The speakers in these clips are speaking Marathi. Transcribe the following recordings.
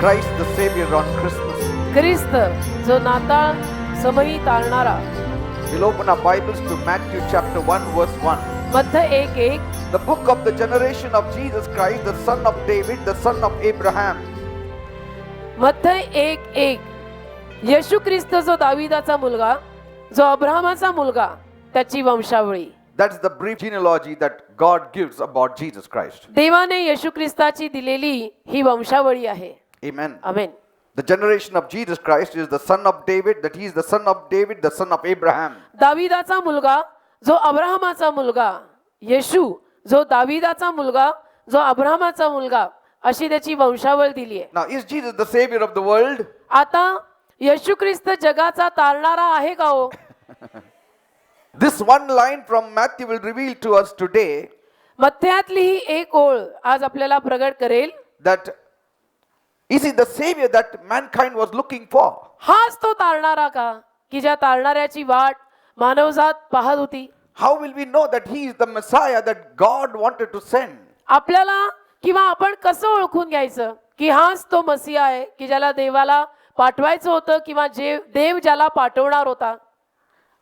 Christ the Savior on Christmas. ख्रिस्त जो नाताळ समयी तारणारा. We'll open our Bibles to Matthew chapter 1 verse 1. मध्य 1:1. The book of the generation of Jesus Christ, the son of David, the son of Abraham. मध्य 1:1. येशू ख्रिस्त जो दाविदाचा मुलगा, जो अब्राहमाचा मुलगा, त्याची वंशावळी. That's the brief genealogy that God gives about Jesus Christ. देवाने येशू ख्रिस्ताची दिलेली ही वंशावळी आहे. Amen. Amen. The generation of Jesus Christ is the son of David, that he is the son of David, the son of Abraham. दाविदाचा मुलगा, जो अब्राहमाचा मुलगा. येशू जो दाविदाचा मुलगा, जो अब्राहमाचा मुलगा, अशी त्याची वंशावळ दिली आहे. Now, is Jesus the Savior of the world? आता येशू ख्रिस्त जगाचा तारणारा आहे का हो? This one line from Matthew will reveal to us today मत्थ्यातली ही एक ओळ आज आपल्याला प्रगट करेल. that is he the Savior that mankind was looking for? हाच तो तारणारा का, की ज्या तारणाऱ्याची वाट मानवजात पाहत होती? How will we know that he is the Messiah that God wanted to send? आपल्याला किंवा आपण कसं ओळखून घ्यायचं की हाच तो मसीहा आहे, की ज्याला देवाला पाठवायचं होतं किंवा जे देव ज्याला पाठवणार होता?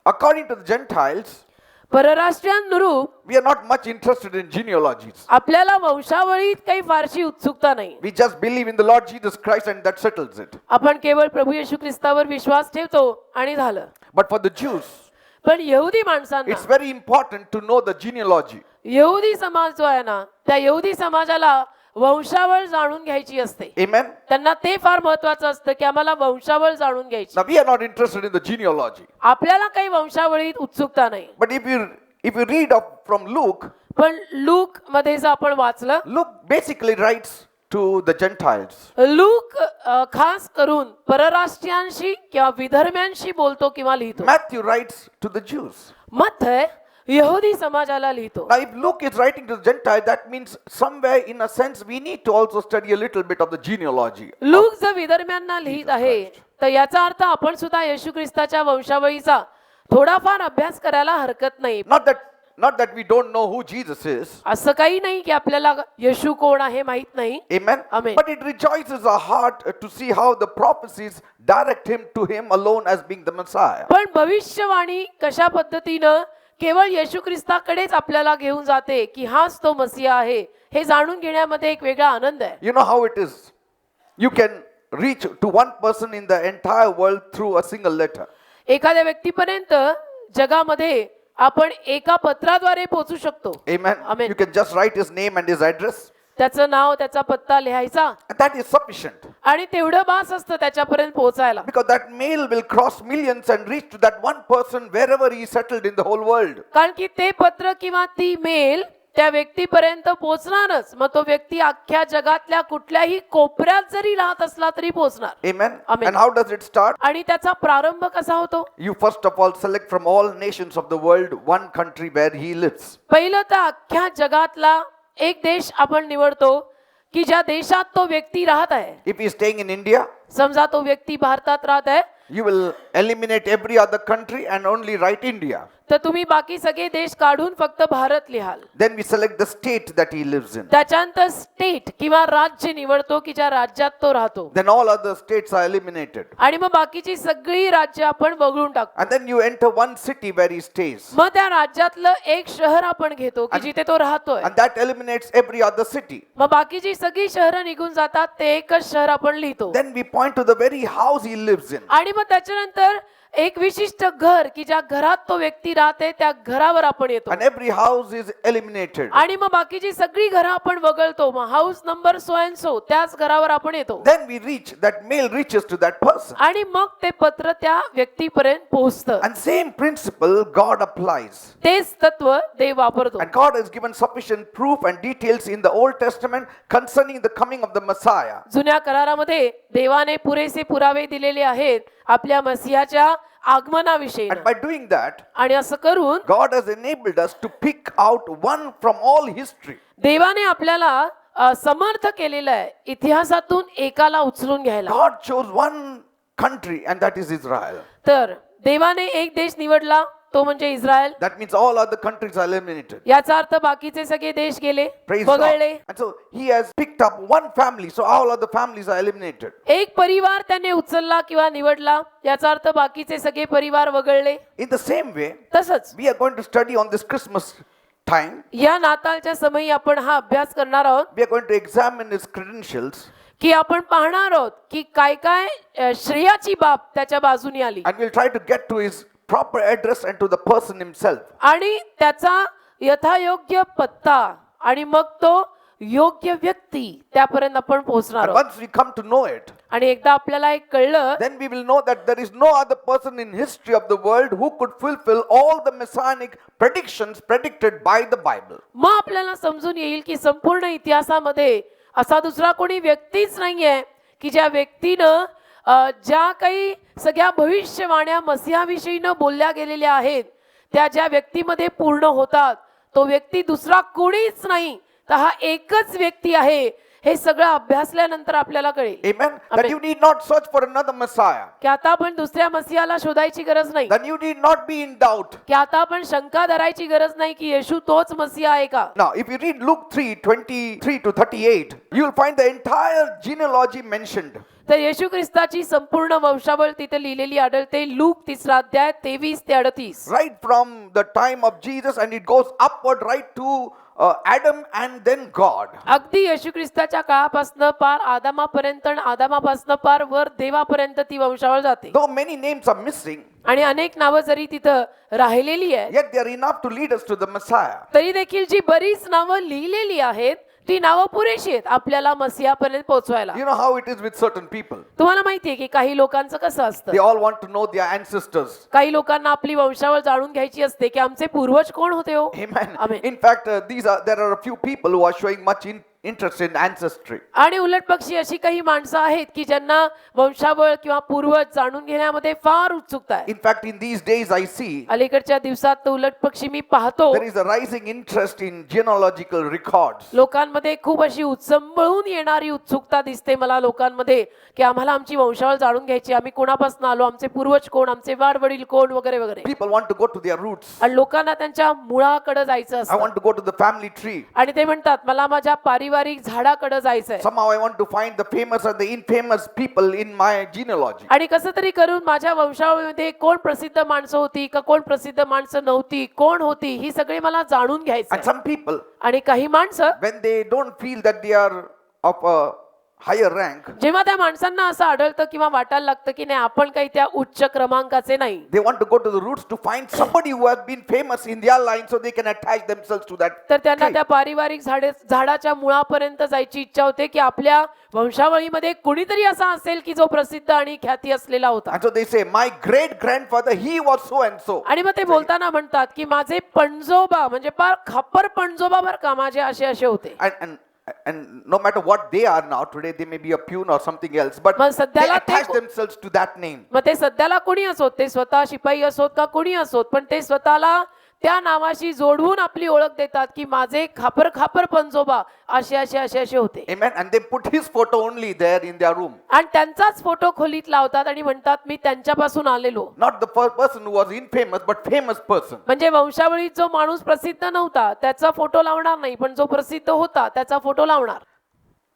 According to the Gentiles, परराष्ट्रीयांनुरूप we are not much interested in genealogies. आपल्याला वंशावळीत काही फारशी उत्सुकता नाही. We just believe in the Lord Jesus Christ and that settles it. आपण केवळ प्रभू येशू ख्रिस्तावर विश्वास ठेवतो आणि झालं. But for the Jews, पण यहुदी माणसांना, it's very important to know the genealogy. यहुदी समाज जो आहे ना, त्या यहुदी समाजाला वंशावळ जाणून घ्यायची असते. Amen. त्यांना ते फार महत्वाचं असतं की आम्हाला वंशावळ जाणून घ्यायची. Now we are not interested in the genealogy. आपल्याला काही वंशावळीत उत्सुकता नाही. But if you read up from Luke, पण लूक मध्ये जर आपण वाचलं, Luke basically writes to the Gentiles. Look खास करून परराष्ट्रीयांशी किंवा विधर्म्यांशी बोलतो किंवा लिहितो. Matthew writes to the Jews. मत्थय यहुदी समाजाला लिहितो. Now if Luke is writing to the Gentiles, that means somewhere in a sense we need to also study a little bit of the genealogy. Look जर विधर्म्यांना लिहित आहे तर याचा अर्थ आपण सुद्धा येशू ख्रिस्ताच्या वंशावळीचा थोडाफार अभ्यास करायला हरकत नाही. Not that we don't know who Jesus is. असं काही नाही की आपल्याला येशू कोण आहे माहित नाही. Amen. Amen. But it rejoices our heart to see how the prophecies direct him alone as being the Messiah. पण भविष्यवाणी कशा पद्धतीनं केवळ येशू ख्रिस्ताकडेच आपल्याला घेऊन जाते की हाच तो मसीहा आहे, हे जाणून घेण्यामध्ये एक वेगळा आनंद आहे. You know how it is. You can reach to one person in the entire world through a single letter. एखाद्या व्यक्तीपर्यंत जगामध्ये आपण एका पत्राद्वारे पोहोचू शकतो. Amen. Amen. You can just write his name and his address. त्याचं नाव, त्याचा पत्ता लिहायचा And that is sufficient. आणि तेवढं बास असतं त्याच्यापर्यंत पोहोचायला. Because that mail will cross millions and reach to that one person wherever he is settled in the whole world. कारण की ते पत्र किंवा ती मेल त्या व्यक्तीपर्यंत पोहोचणारच. मग तो व्यक्ती अख्ख्या जगातल्या कुठल्याही कोपऱ्यात जरी राहत असला तरी पोहोचणार. Amen. Amen. And how does it start? आणि त्याचा प्रारंभ कसा होतो? You first of all select from all nations of the world one country where he lives. पहिलं तर अख्ख्या जगातला एक देश आपण निवडतो की ज्या देशात तो व्यक्ती राहत आहे. If he is staying in India, समजा तो व्यक्ती भारतात राहत आहे, you will eliminate every other country and only write India. तर तुम्ही बाकी सगळे देश काढून फक्त भारत लिहाल. Then we select the state that he lives in. त्याच्यानंतर स्टेट किंवा राज्य निवडतो की ज्या राज्यात तो राहतो. Then all other states are eliminated. आणि मग बाकीची सगळी राज्य आपण वगळून टाकतो. And then you enter one city where he stays. मग त्या राज्यातलं एक शहर आपण घेतो की जिथे तो राहतोय. And that eliminates every other city. मग बाकीची सगळी शहरं निघून जातात, ते एकच शहर आपण लिहितो. Then we point to the very house he lives in. आणि मग त्याच्यानंतर एक विशिष्ट घर की ज्या घरात तो व्यक्ती राहते त्या घरावर आपण येतो. And every house is eliminated. आणि मग बाकीची सगळी घरं आपण वगळतो. मग house number so and so त्याच घरावर आपण येतो. Then we reach, that mail reaches to that person. आणि मग ते पत्र त्या व्यक्तीपर्यंत पोहोचतं. And same principle God applies. तेच तत्व देव वापरतो. And God has given sufficient proof and details in the Old Testament concerning the coming of the Messiah. जुन्या करारामध्ये देवाने पुरेसे पुरावे दिलेले आहेत आपल्या मसीहाच्या आगमनाविषयी. And by doing that, आणि असं करून God has enabled us to pick out one from all history. देवाने आपल्याला समर्थ केलेलं आहे इतिहासातून एकाला उचलून घ्यायला. God chose one country and that is Israel. तर देवाने एक देश निवडला तो म्हणजे Israel. That means all other countries are eliminated. याचा अर्थ बाकीचे सगळे देश गेले, Praise God. वगळले. And so he has picked up one family, so all other families are eliminated. एक परिवार त्याने उचलला किंवा निवडला, याचा अर्थ बाकीचे सगळे परिवार वगळले. In the same way, तसंच we are going to study on this Christmas time. या नाताळच्या समयी आपण हा अभ्यास करणार आहोत We are going to examine his credentials की आपण पाहणार आहोत की काय काय श्रेयाची बाब त्याच्या बाजूने आली and we'll try to get to his proper address and to the person himself. आणि त्याचा यथायोग्य पत्ता आणि मग तो योग्य व्यक्ती त्यापर्यंत आपण पोहोचणार And आहोत. once we come to know it, आणि एकदा आपल्याला एक कळलं then we will know that there is no other person in history of the world who could fulfill all the messianic predictions predicted by the Bible. मग आपल्याला समजून येईल की संपूर्ण इतिहासामध्ये असा दुसरा कोणी व्यक्तीच नाहीये की ज्या व्यक्तीनं ज्या काही सगळ्या भविष्यवाण्या मसीहाविषयीनं बोलल्या गेलेल्या आहेत त्या ज्या व्यक्तीमध्ये पूर्ण होतात, तो व्यक्ती दुसरा कोणीच नाही, तर हा एकच व्यक्ती आहे. हे सगळं अभ्यासल्यानंतर आपल्याला कळेल Amen. That you need not search for another Messiah. की आता आपण दुसऱ्या मसीहाला शोधायची गरज नाही, Then you need not be in doubt. की आता आपण शंका धरायची गरज नाही की येशू तोच मसीहा आहे का. Now, if you read Luke 3:23 to 38, you will find the entire genealogy mentioned. तर येशू ख्रिस्ताची संपूर्ण वंशावळ तिथे लिहिलेली आढळते. लूक 3 अध्याय 23 ते 38. Right from the time of Jesus, and it goes upward right to Adam and then God. अगदी येशू ख्रिस्ताच्या काळापासून पार आदामापर्यंत आणि आदामापासून पार वर देवापर्यंत ती वंशावळ जाते. Though many names are missing, आणि अनेक नावं जरी तिथं राहिलेली आहेत yet they are enough to lead us to the Messiah. तरी देखील जी बरीच नावं लिहिलेली आहेत ती नावं पुरेशी आहेत आपल्याला मसीहापर्यंत पोहोचवायला. You know how it is with certain people. तुम्हाला माहितीये की काही लोकांचं कसं असतं, They all want to know their ancestors. काही लोकांना आपली वंशावळ जाणून घ्यायची असते की आमचे पूर्वज कोण होते हो. Amen. Amen. In fact, there are a few people who are showing much interest in ancestry. आणि उलट पक्षी अशी काही माणसं आहेत की ज्यांना वंशावळ किंवा पूर्वज जाणून घेण्यामध्ये फार उत्सुकता आहे. In fact, in these days, I see अलीकडच्या दिवसात तर उलट पक्षी मी पाहतो there is a rising interest in genealogical records. लोकांमध्ये खूप अशी उचंबळून येणारी उत्सुकता दिसते मला लोकांमध्ये की आम्हाला आमची वंशावळ जाणून घ्यायची, आम्ही कोणापासून आलो, आमचे पूर्वज कोण, आमचे वाडवडील कोण, वगैरे वगैरे. People want to go to their roots. आणि लोकांना त्यांच्या मुळाकडे जायचं I असतं want to go to the family tree. आणि ते म्हणतात मला माझ्या पारिवारिक झाडाकडे जायचंय Somehow I want to find the famous and the infamous people in my genealogy. आणि कसं तरी करून माझ्या वंशावळीमध्ये कोण प्रसिद्ध माणसं होती का कोण प्रसिद्ध माणसं नव्हती, कोण होती, ही सगळी मला जाणून घ्यायचं. And some people, आणि काही माणसं when they don't feel that they are of a higher rank, जेव्हा त्या माणसांना असं आढळतं किंवा वाटायला लागतं की नाही आपण काही त्या उच्च क्रमांकाचे नाही, they want to go to the roots to find somebody who has been famous in their line so they can attach themselves to that तर त्यांना tree. त्या पारिवारिक झाडाच्या मुळापर्यंत जायची इच्छा होते की आपल्या वंशावळीमध्ये कुणीतरी असा असेल की जो प्रसिद्ध आणि ख्याती असलेला होता. And so they say, my great grandfather, he was so and so. आणि मग ते बोलताना म्हणतात की माझे पणजोबा म्हणजे फार खापर पणजोबा बर का माझे असे असे होते. And no matter what they are now, today they may be a peon or something else, but मग they सध्याला ते attach themselves to that name. मग ते सध्याला कोणी असोत, ते स्वतः शिपाई असोत का कोणी असोत, पण ते स्वतःला त्या नावाशी जोडवून आपली ओळख देतात की माझे खापर खापर पणजोबा असे असे असे असे होते. Amen. And they put his photo only there in their room. आणि त्यांचाच फोटो खोलीत लावतात आणि म्हणतात मी त्यांच्यापासून आलेलो. Not the first person who was infamous, but famous person. म्हणजे वंशावळीत जो माणूस प्रसिद्ध नव्हता त्याचा फोटो लावणार नाही, पण जो प्रसिद्ध होता त्याचा फोटो लावणार.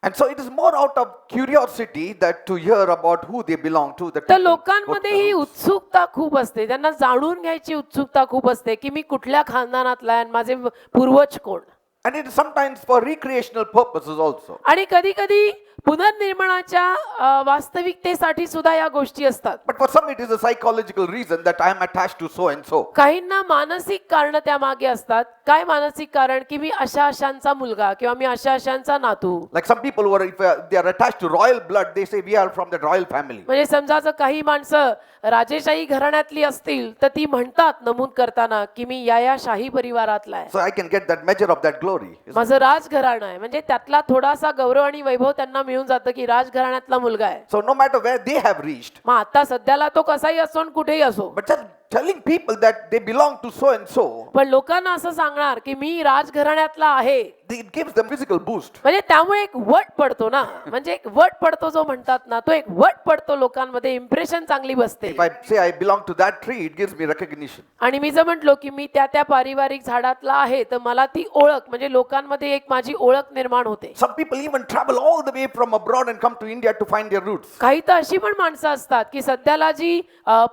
And so it is more out of curiosity that to hear about who they belong to. That तर people go to लोकांमध्ये the ही roots. उत्सुकता खूप असते, त्यांना जाणून घ्यायची उत्सुकता खूप असते की मी कुठल्या खानदानातला आहे आणि माझे पूर्वज कोण. And it is sometimes for recreational purposes also. आणि कधी कधी पुनर्निर्माणाच्या वास्तविकतेसाठी सुद्धा या गोष्टी असतात. But for some it is a psychological reason that I am attached to so and so. काहींना मानसिक कारण त्या मागे असतात. काय मानसिक कारण की मी अशा अशांचा मुलगा किंवा मी अशा अशांचा नातू. Like some people who are, if they are attached to royal blood, they say we are from the royal family. म्हणजे समजा जर काही माणसं राजेशाही घराण्यातली असतील तर ती म्हणतात नमूद करताना की मी या शाही परिवारातला आहे, So I can get that measure of that glory. माझं राजघराणं आहे. म्हणजे त्यातला थोडासा गौरव आणि वैभव त्यांना मिळून जातं की राजघराण्यातला मुलगा आहे. So no matter where they have reached, मग आता सध्याला तो कसाही असो आणि कुठेही असो, but just telling people that they belong to so and so, पण लोकांना असं सांगणार की मी राजघराण्यातला आहे, it gives them physical boost. म्हणजे त्यामुळे एक वट पडतो ना, म्हणजे एक वट पडतो जो म्हणतात ना, तो एक वट पडतो लोकांमध्ये, इम्प्रेशन चांगली बसते. If I say I belong to that tree, it gives me recognition. आणि मी जर म्हटलो की मी त्या त्या पारिवारिक झाडातला आहे, तर मला ती ओळख म्हणजे लोकांमध्ये एक माझी ओळख निर्माण होते. Some people even travel all the way from abroad and come to India to find their roots. काही तर अशी पण माणसं असतात की सध्याला जी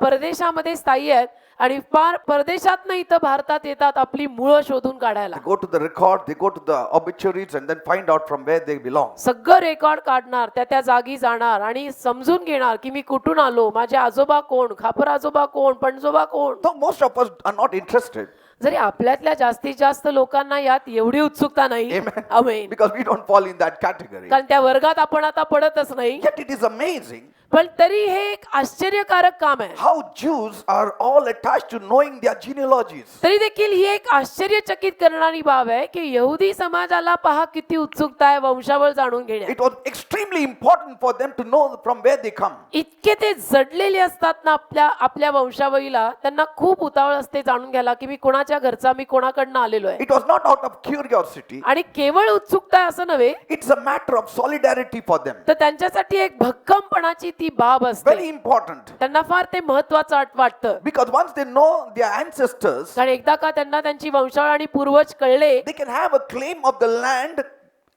परदेशामध्ये स्थायी आहेत आणि फार परदेशातनं इथं भारतात येतात आपली मुळं शोधून काढायला. They go to the record, they go to the obituaries and then find out from where they belong. सगळं रेकॉर्ड काढणार, त्या त्या जागी जाणार आणि समजून घेणार की मी कुठून आलो, माझे आजोबा कोण, खापर आजोबा कोण, पणजोबा कोण. Though most of us are not interested. जरी आपल्यातल्या जास्तीत जास्त लोकांना यात एवढी उत्सुकता नाही. Amen. Amen. Because we don't fall in that category. कारण त्या वर्गात आपण आता पडतच नाही. Yet it is amazing पण तरी हे एक आश्चर्यकारक काम आहे. how Jews are all attached to knowing their genealogies. तरी देखील ही एक आश्चर्यचकित करणारी बाब आहे की यहुदी समाजाला पहा किती उत्सुकता आहे वंशावळ जाणून घेण्यात. It was extremely important for them to know from where they come. इतके ते जडलेले असतात ना आपल्या वंशावळीला, त्यांना खूप उतावळ असते जाणून घ्यायला की मी कोणाच्या घरचा, मी कोणाकडनं आलेलो आहे. It was not out of curiosity. आणि केवळ उत्सुकता आहे असं नव्हे, It's a matter of solidarity for them. तर त्यांच्यासाठी एक भक्कमपणाची ती बाब असते. Very important. त्यांना फार ते महत्वाचं वाटतं. Because once they know their ancestors, कारण एकदा का त्यांना त्यांची वंशावळ आणि पूर्वज कळले, they can have a claim of the land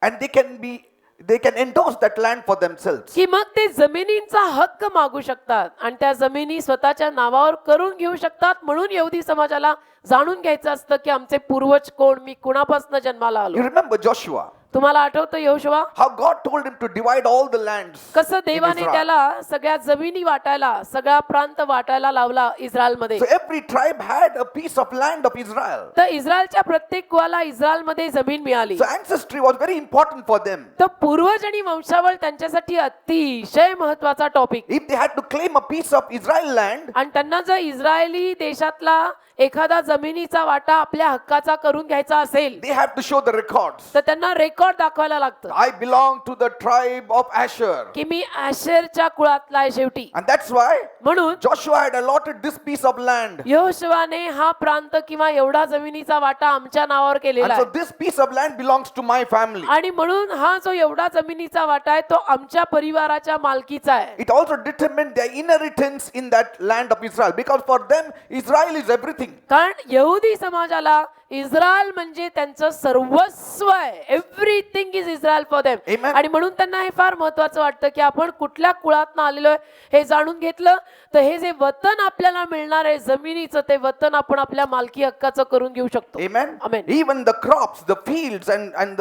and they can endorse that land for themselves. की मग ते जमिनींचा हक्क मागू शकतात आणि त्या जमिनी स्वतःच्या नावावर करून घेऊ शकतात. म्हणून यहुदी समाजाला जाणून घ्यायचं असतं की आमचे पूर्वज कोण, मी कुणापासून जन्माला आलो. You remember Joshua, तुम्हाला आठवतं यहोशुवा how God told him to divide all the lands. कसं in देवाने Israel. त्याला सगळ्या जमिनी वाटायला, सगळा प्रांत वाटायला लावला इस्रायलमध्ये. So every tribe had a piece of land of Israel. तर इस्रायलच्या प्रत्येक कुळाला इस्रायलमध्ये जमीन मिळाली. So ancestry was very important for them. तर पूर्वज आणि वंशावळ त्यांच्यासाठी अतिशय महत्वाचा topic. If they had to claim a piece of Israel land, आणि त्यांना जर इस्रायली देशातला एखादा जमिनीचा वाटा आपल्या हक्काचा करून घ्यायचा असेल, they have to show the records. तर त्यांना रेकॉर्ड दाखवायला लागतं I belong to the tribe of Asher. की मी आशेरच्या कुळातला आहे शेवटी. And that's why म्हणून Joshua had allotted this piece of land. यहोशुवाने हा प्रांत किंवा एवढा जमिनीचा वाटा आमच्या नावावर केलेला And so आहे. this piece of land belongs to my family. आणि म्हणून हा जो एवढा जमिनीचा वाटा आहे तो आमच्या परिवाराच्या मालकीचा आहे. It also determined their inheritance in that land of Israel. Because for them, Israel is everything. कारण यहुदी समाजाला इस्रायल म्हणजे त्यांचं सर्वस्व आहे. Everything is Israel for them. Amen. आणि म्हणून त्यांना हे फार महत्वाचं वाटतं की आपण कुठल्या कुळातनं आलेलो आहे हे जाणून घेतलं तर हे जे वतन आपल्याला मिळणार आहे जमिनीचं, ते वतन आपण आपल्या मालकी हक्काचं करून घेऊ शकतो. Amen. Amen. Even the crops, the fields, and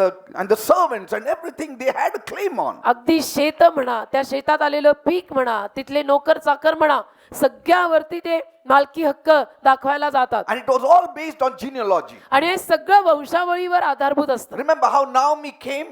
the servants and everything they had a claim on. अगदी शेत म्हणा, त्या शेतात आलेलं पीक म्हणा, तिथले नोकर चाकर म्हणा, सगळ्यावरती ते मालकी हक्क दाखवायला जातात. And it was all based on genealogy. आणि हे सगळं वंशावळीवर आधारभूत असतं. Remember how Naomi came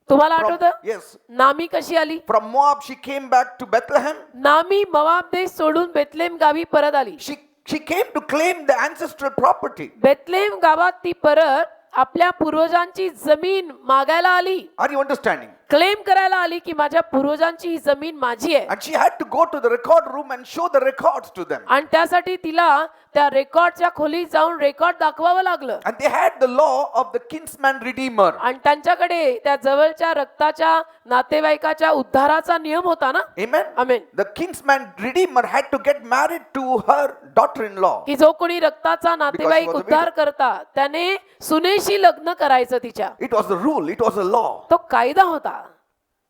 तुम्हाला from, आठवतं yes, नामी कशी आली? from Moab she came back to Bethlehem. नामी मोआब देश सोडून बेथलेम गावी परत आली. She came to claim the ancestral property. Bethlem गावात ती परत आपल्या पूर्वजांची जमीन मागायला आली, Are you understanding? क्लेम करायला आली की माझ्या पूर्वजांची ही जमीन माझी आहे. And she had to go to the record room and show the records to them. आणि त्यासाठी तिला त्या रेकॉर्डच्या खोलीत जाऊन रेकॉर्ड दाखवावं लागलं. And they had the law of the kinsman redeemer. आणि त्यांच्याकडे त्या जवळच्या रक्ताच्या नातेवाईकाच्या उद्धाराचा नियम होता ना. Amen. Amen. The kinsman redeemer had to get married to her daughter-in-law. की जो कोणी रक्ताचा नातेवाईक was a उद्धार करता त्याने सुनेशी लग्न करायचं तिच्या. It was a rule. It was a law. तो कायदा होता.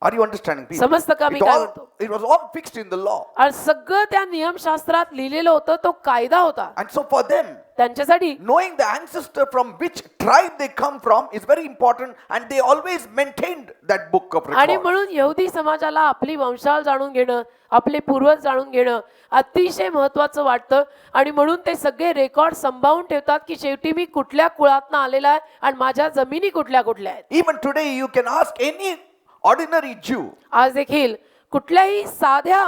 Are you understanding, people? समजतं का मी काय म्हणतो? It was all fixed in the law. आणि सगळं त्या नियमशास्त्रात लिहिलेलं होतं, तो कायदा होता. And so for them, त्यांच्यासाठी knowing the ancestor from which tribe they come from is very important, and they always maintained that book of आणि records. म्हणून यहुदी समाजाला आपली वंशावळ जाणून घेणं, आपले पूर्वज जाणून घेणं अतिशय महत्वाचं वाटतं. आणि म्हणून ते सगळे रेकॉर्ड सांभाळून ठेवतात की शेवटी मी कुठल्या कुळातनं आलेला आहे आणि माझ्या जमिनी कुठल्या कुठल्या आहेत. Even today, you can ask any ordinary Jew, आज देखील कुठल्याही साध्या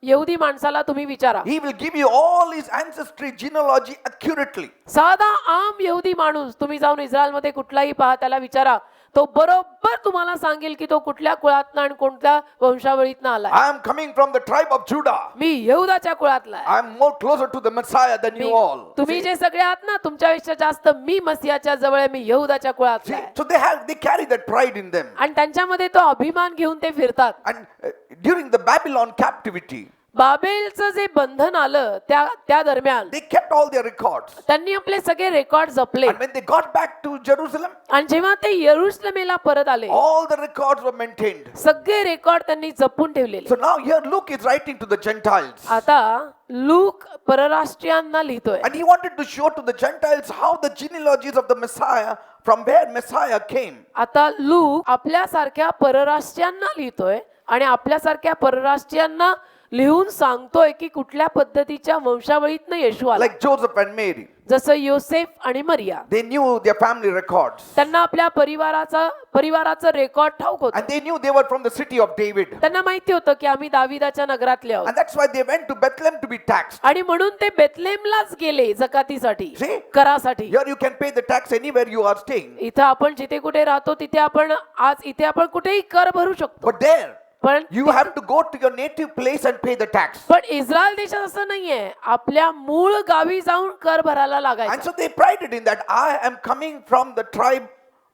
यहुदी माणसाला तुम्ही विचारा. He will give you all his ancestry genealogy accurately. साधा आम यहुदी माणूस तुम्ही जाऊन इस्रायलमध्ये कुठलाही पहा, त्याला विचारा, तो बरोबर तुम्हाला सांगेल की तो कुठल्या कुळातनं आणि कोणत्या वंशावळीतनं आलाय. I am coming from the tribe of Judah. मी यहुदाच्या कुळातला आहे. I am more closer to the Messiah than you all. तुम्ही जे सगळे आहात ना, तुमच्यापेक्षा जास्त मी मसीहाच्या जवळ आहे, मी यहुदाच्या कुळातला See, आहे. so they carry that pride in them. आणि त्यांच्यामध्ये तो अभिमान घेऊन ते फिरतात. And during the Babylon captivity, बाबेलचं जे बंधन आलं त्या दरम्यान they kept all their records. त्यांनी आपले सगळे रेकॉर्ड जपले. And when they got back to Jerusalem, आणि जेव्हा ते यरुशलेमेला परत आले, all the records were maintained. सगळे रेकॉर्ड त्यांनी जपून ठेवलेले. So now here Luke is writing to the Gentiles. आता लूक परराष्ट्रीयांना लिहितोय. And he wanted to show to the Gentiles how the genealogies of the Messiah, from where Messiah came. आता लूक आपल्यासारख्या परराष्ट्रीयांना लिहितोय आणि आपल्यासारख्या परराष्ट्रीयांना लिहून सांगतोय की कुठल्या पद्धतीच्या वंशावळीतनं येशू आला. Like Joseph and Mary. जसं योसेफ आणि मरिया, They knew their family records. त्यांना आपल्या परिवाराचं रेकॉर्ड ठाऊक होतं. And they knew they were from the city of David. त्यांना माहिती होतं की आम्ही दाविदाच्या नगरातले आहोत. And that's why they went to Bethlehem to be taxed. आणि म्हणून ते बेथलेहमलाच गेले जकातीसाठी, See? करासाठी. Here you can pay the tax anywhere you are staying. इथं आपण जिथे कुठे राहतो तिथे आपण इथे आपण कुठेही कर भरू शकतो. But there, पण you have to go to your native place and pay the tax. पण इस्रायल देशात असं नाहीये. आपल्या मूळ गावी जाऊन कर भरायला And लागायचा. so they prided in that. I am coming from the tribe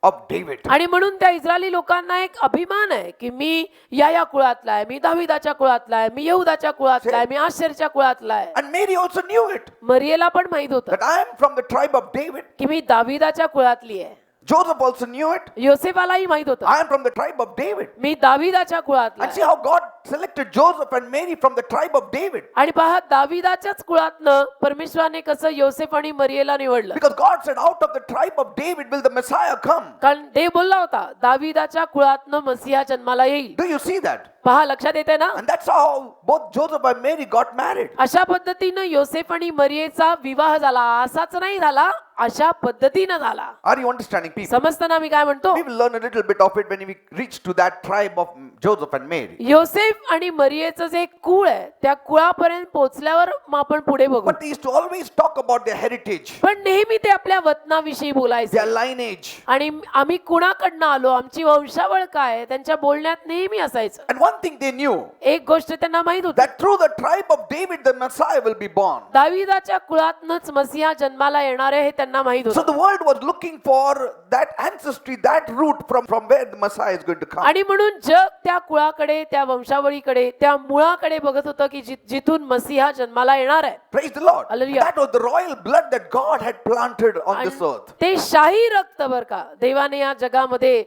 of David. आणि म्हणून त्या इस्रायली लोकांना एक अभिमान आहे की मी या कुळातला आहे, मी दाविदाच्या कुळातला आहे, मी यहुदाच्या कुळातला आहे, मी आशेरच्या कुळातला आहे. And Mary also knew it. मरियेला पण माहित होतं That I am from the tribe of David. की मी दाविदाच्या कुळातली आहे. Joseph also knew it. योसेफालाही माहित होतं I am from the tribe of David. Me दाविदाच्या कुळातला And see आहे. how God selected Joseph and Mary from the tribe of David. आणि पहा, दाविदाच्याच कुळातनं परमेश्वराने कसं योसेफ आणि मरियेला निवडलं. Because God said, out of the tribe of David will the Messiah come. कारण देव बोलला होता दाविदाच्या कुळातनं मसीहा जन्माला येईल. Do you see that? पहा, लक्षात येते ना. And that's how both Joseph and Mary got married. अशा पद्धतीनं योसेफ आणि मरियेचा विवाह झाला. असाच नाही झाला, अशा पद्धतीनं झाला. Are you understanding, people? समजताना मी काय म्हणतो, We will learn a little bit of it when we reach to that tribe of Joseph and Mary. योसेफ आणि मरियेचं जे कुळ आहे त्या कुळापर्यंत पोहोचल्यावर मग आपण पुढे बघू. But they used to always talk about their heritage, पण नेहमी ते आपल्या वतनाविषयी बोलायचे. their lineage. आणि आम्ही कुणाकडनं आलो, आमची वंशावळ काय आहे, त्यांच्या बोलण्यात नेहमी असायचं. And one thing they knew, एक गोष्ट त्यांना माहित होती, that through the tribe of David the Messiah will be born. दाविदाच्या कुळातनच मसीहा जन्माला येणार आहे हे त्यांना माहित So होतं. the world was looking for that ancestry, that root from where the Messiah is going to come. आणि म्हणून जग त्या कुळाकडे, त्या वंशावळीकडे, त्या मुळाकडे बघत होतं की जिथून मसीहा जन्माला येणार आहे. Praise the Lord. Hallelujah. That was the royal blood that God had planted on this earth. ते शाही रक्त बर का देवाने या जगामध्ये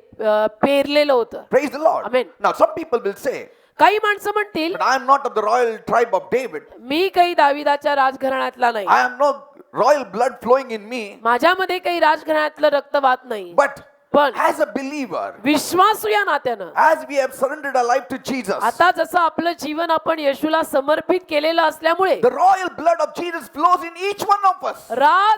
पेरलेलं होतं. Praise the Lord. Amen. Now some people will say, काही माणसं म्हणतील, but I am not of the royal tribe of David. मी काही दाविदाच्या राजघराण्यातला नाही, I am no royal blood flowing in me. माझ्यामध्ये काही राजघराण्यातलं रक्त वाहत नाही. But पण as a believer, विश्वासू या नात्यानं as we have surrendered our life to Jesus, आता जसं आपलं जीवन आपण येशूला समर्पित केलेलं असल्यामुळे the royal blood of Jesus flows in each one of us.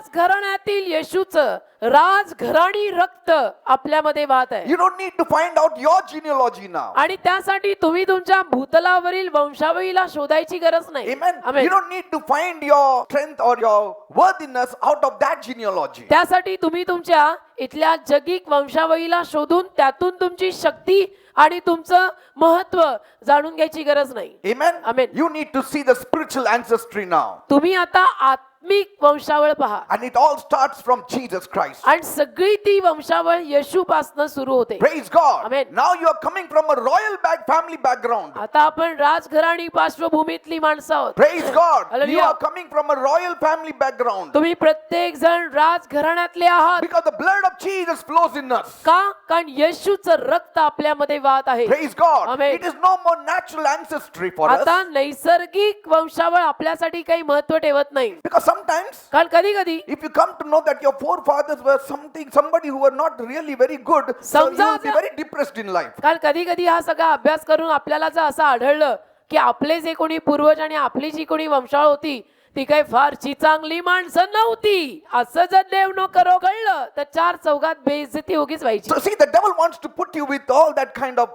राजघराण्यातील येशूचं राजघराणी रक्त आपल्यामध्ये वाहत आहे. You don't need to find out your genealogy now. आणि त्यासाठी तुम्ही तुमच्या भूतलावरील वंशावळीला शोधायची गरज नाही. Amen. Amen. You don't need to find your strength or your worthiness out of that genealogy. त्यासाठी तुम्ही तुमच्या इथल्या जगिक वंशावळीला शोधून त्यातून तुमची शक्ती आणि तुमचं महत्व जाणून घ्यायची गरज नाही. Amen. Amen. You need to see the spiritual ancestry now. तुम्ही आता आत्मिक वंशावळ पहा. And it all starts from Jesus Christ. आणि सगळी ती वंशावळ येशूपासून सुरू होते. Praise God. Amen. Now you are coming from a royal family background. आता आपण राजघराणी पार्श्वभूमीतली माणसं आहोत. Praise God. You Hallelujah. are coming from a royal family background. तुम्ही प्रत्येक जण राजघराण्यातले आहात. Because the blood of Jesus flows in us. का? कारण येशूचं रक्त आपल्यामध्ये वाहत आहे. Praise God. Amen. It is no more natural ancestry for us. आता नैसर्गिक वंशावळ आपल्यासाठी काही महत्व ठेवत नाही. Because sometimes, कारण कधी कधी if you come to know that your forefathers were somebody who were not really very good, so you will be very depressed in life. कारण कधी कधी हा सगळा अभ्यास करून आपल्याला जर असं आढळलं की आपले जे कोणी पूर्वज आणि आपली जी कोणी वंशावळ होती ती काही फारशी चांगली माणसं नव्हती, असं जर देव नो कळलं तर चार चौघात बेइज्जती उगीच व्हायची. So see, the devil wants to put you with all that kind of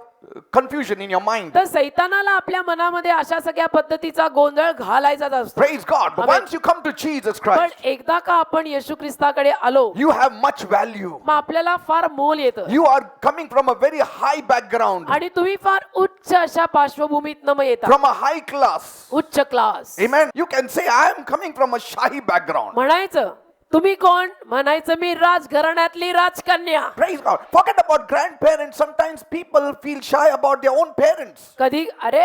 confusion in your mind. तर सैतानाला आपल्या मनामध्ये अशा सगळ्या पद्धतीचा गोंधळ घालायचाच असतो. Praise God. But Amen. once you come to Jesus पण Christ, एकदा का आपण येशू ख्रिस्ताकडे आलो you have much value. मग आपल्याला फार मोल येतं You are coming from a very high background, आणि तुम्ही फार उच्च अशा पार्श्वभूमीतनं मग येता, from a high class. उच्च class. Amen. You can say, I am coming from a Shahi background. म्हणायचं तुम्ही कोण? म्हणायचं मी राजघराण्यातली राजकन्या. Praise God. Forget about grandparents. Sometimes people feel shy about their own parents. कधी अरे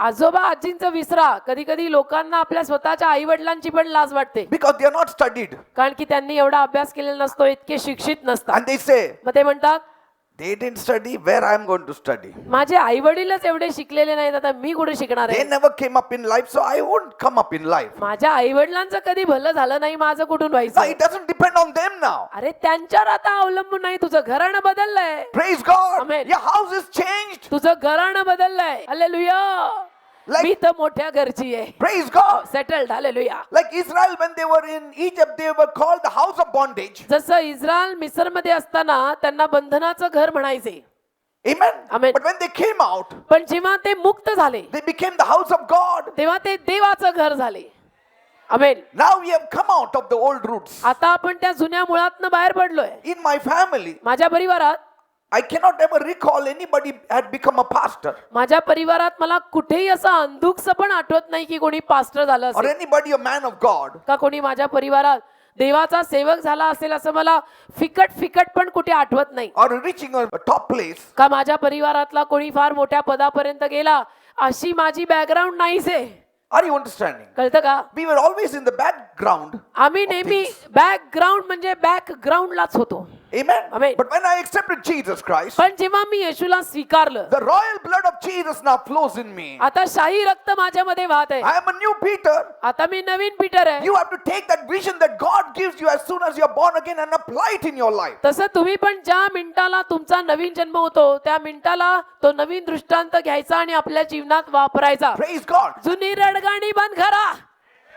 आजोबा आजींचं विसरा, कधी कधी लोकांना आपल्या स्वतःच्या आई वडिलांची पण लाज वाटते, Because they are not studied. कारण की त्यांनी एवढा अभ्यास केलेला नसतो, इतके शिक्षित नसतात. And they say, मग ते म्हणतात they didn't study, where I am going to study. माझे आई वडीलच एवढे शिकलेले नाहीत, आता मी कुठे शिकणार They आहे? never came up in life, so I won't come up in life. माझ्या आई वडिलांचं कधी भलं झालं नाही, माझं कुठून No, व्हायचं? it doesn't depend on them now. अरे त्यांच्यावर आता अवलंबून नाही, तुझं घराणं बदललंय, Praise God. Amen. Your house is changed. तुझं घराणं बदललंय. हालेलुया. Like- मी तर मोठ्या घरची आहे, Praise God. Settled. Hallelujah. Like Israel, when they were in Egypt, they were called the house of bondage. जसं इस्रायल मिसरमध्ये असताना त्यांना बंधनाचं घर म्हणायचे. Amen. Amen. But when they came out, पण जेव्हा ते मुक्त झाले they became the house of God. तेव्हा ते देवाचं घर झाले. आमेन. Now we have come out of the old roots. आता आपण त्या जुन्या मुळातनं बाहेर पडलोय. In my family, माझ्या परिवारात I cannot ever recall anybody had become a pastor माझ्या परिवारात मला कुठेही असं अंधुकसं पण आठवत नाही की कोणी पास्टर झालं or असेल, anybody a man of God. का कोणी माझ्या परिवारात देवाचा सेवक झाला असेल असं मला फिकट पण कुठे आठवत नाही, Or reaching a top place. का माझ्या परिवारातला कोणी फार मोठ्या पदापर्यंत गेला अशी माझी बॅकग्राऊंड नाहीच आहे. Are you understanding? कळतं का? We were always in the background. आम्ही नेहमी बॅकग्राऊंड म्हणजे बॅकग्राऊंडलाच होतो. Amen. Amen. But when I accepted Jesus Christ, पण जेव्हा मी येशूला स्वीकारलं, the royal blood of Jesus now flows in me. आता शाही रक्त माझ्यामध्ये वाहत आहे. I am a new Peter. आता मी नवीन पीटर आहे. You have to take that vision that God gives you as soon as you are born again and apply it in your life. तसं तुम्ही पण ज्या मिनिटाला तुमचा नवीन जन्म होतो त्या मिनिटाला तो नवीन दृष्टांत घ्यायचा आणि आपल्या जीवनात वापरायचा. Praise God. जुनी रडगाणी बंद करा,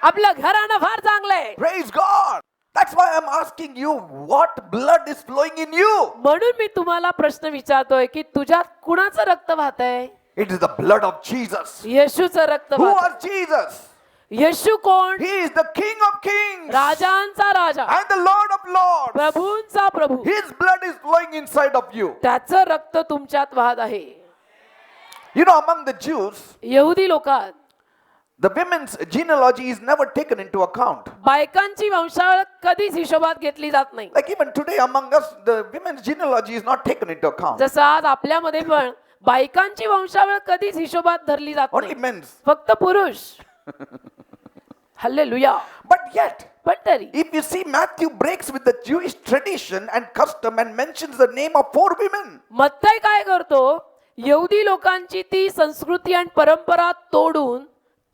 आपलं घराणं फार चांगलंय. Praise God. That's why I'm asking you, what blood is flowing in you? म्हणून मी तुम्हाला प्रश्न विचारतोय की तुझ्यात कुणाचं रक्त वाहतंय? It is the blood of Jesus. येशूचं रक्त Who वाहतंय. was Jesus? येशू कोण? He is the King of Kings राजांचा Raja, and the Lord of Lords. प्रभूंचा Prabhu. His blood is flowing inside of you. त्याचं रक्त तुमच्यात वाहत आहे. You know, among the Jews, यहुदी लोकात the women's genealogy is never taken into account. बायकांची वंशावळ कधीच हिशोबात घेतली जात नाही. Like even today among us, the women's genealogy is not taken into account. जसं आज आपल्यामध्ये पण बायकांची वंशावळ कधीच हिशोबात धरली जात Only नाही, men's. फक्त पुरुष. हल्लेलुया. But yet, पण तरी if you see, Matthew breaks with the Jewish tradition and custom and mentions the name of 4 women. मत्तई काय करतो? यहुदी लोकांची ती संस्कृती आणि परंपरा तोडून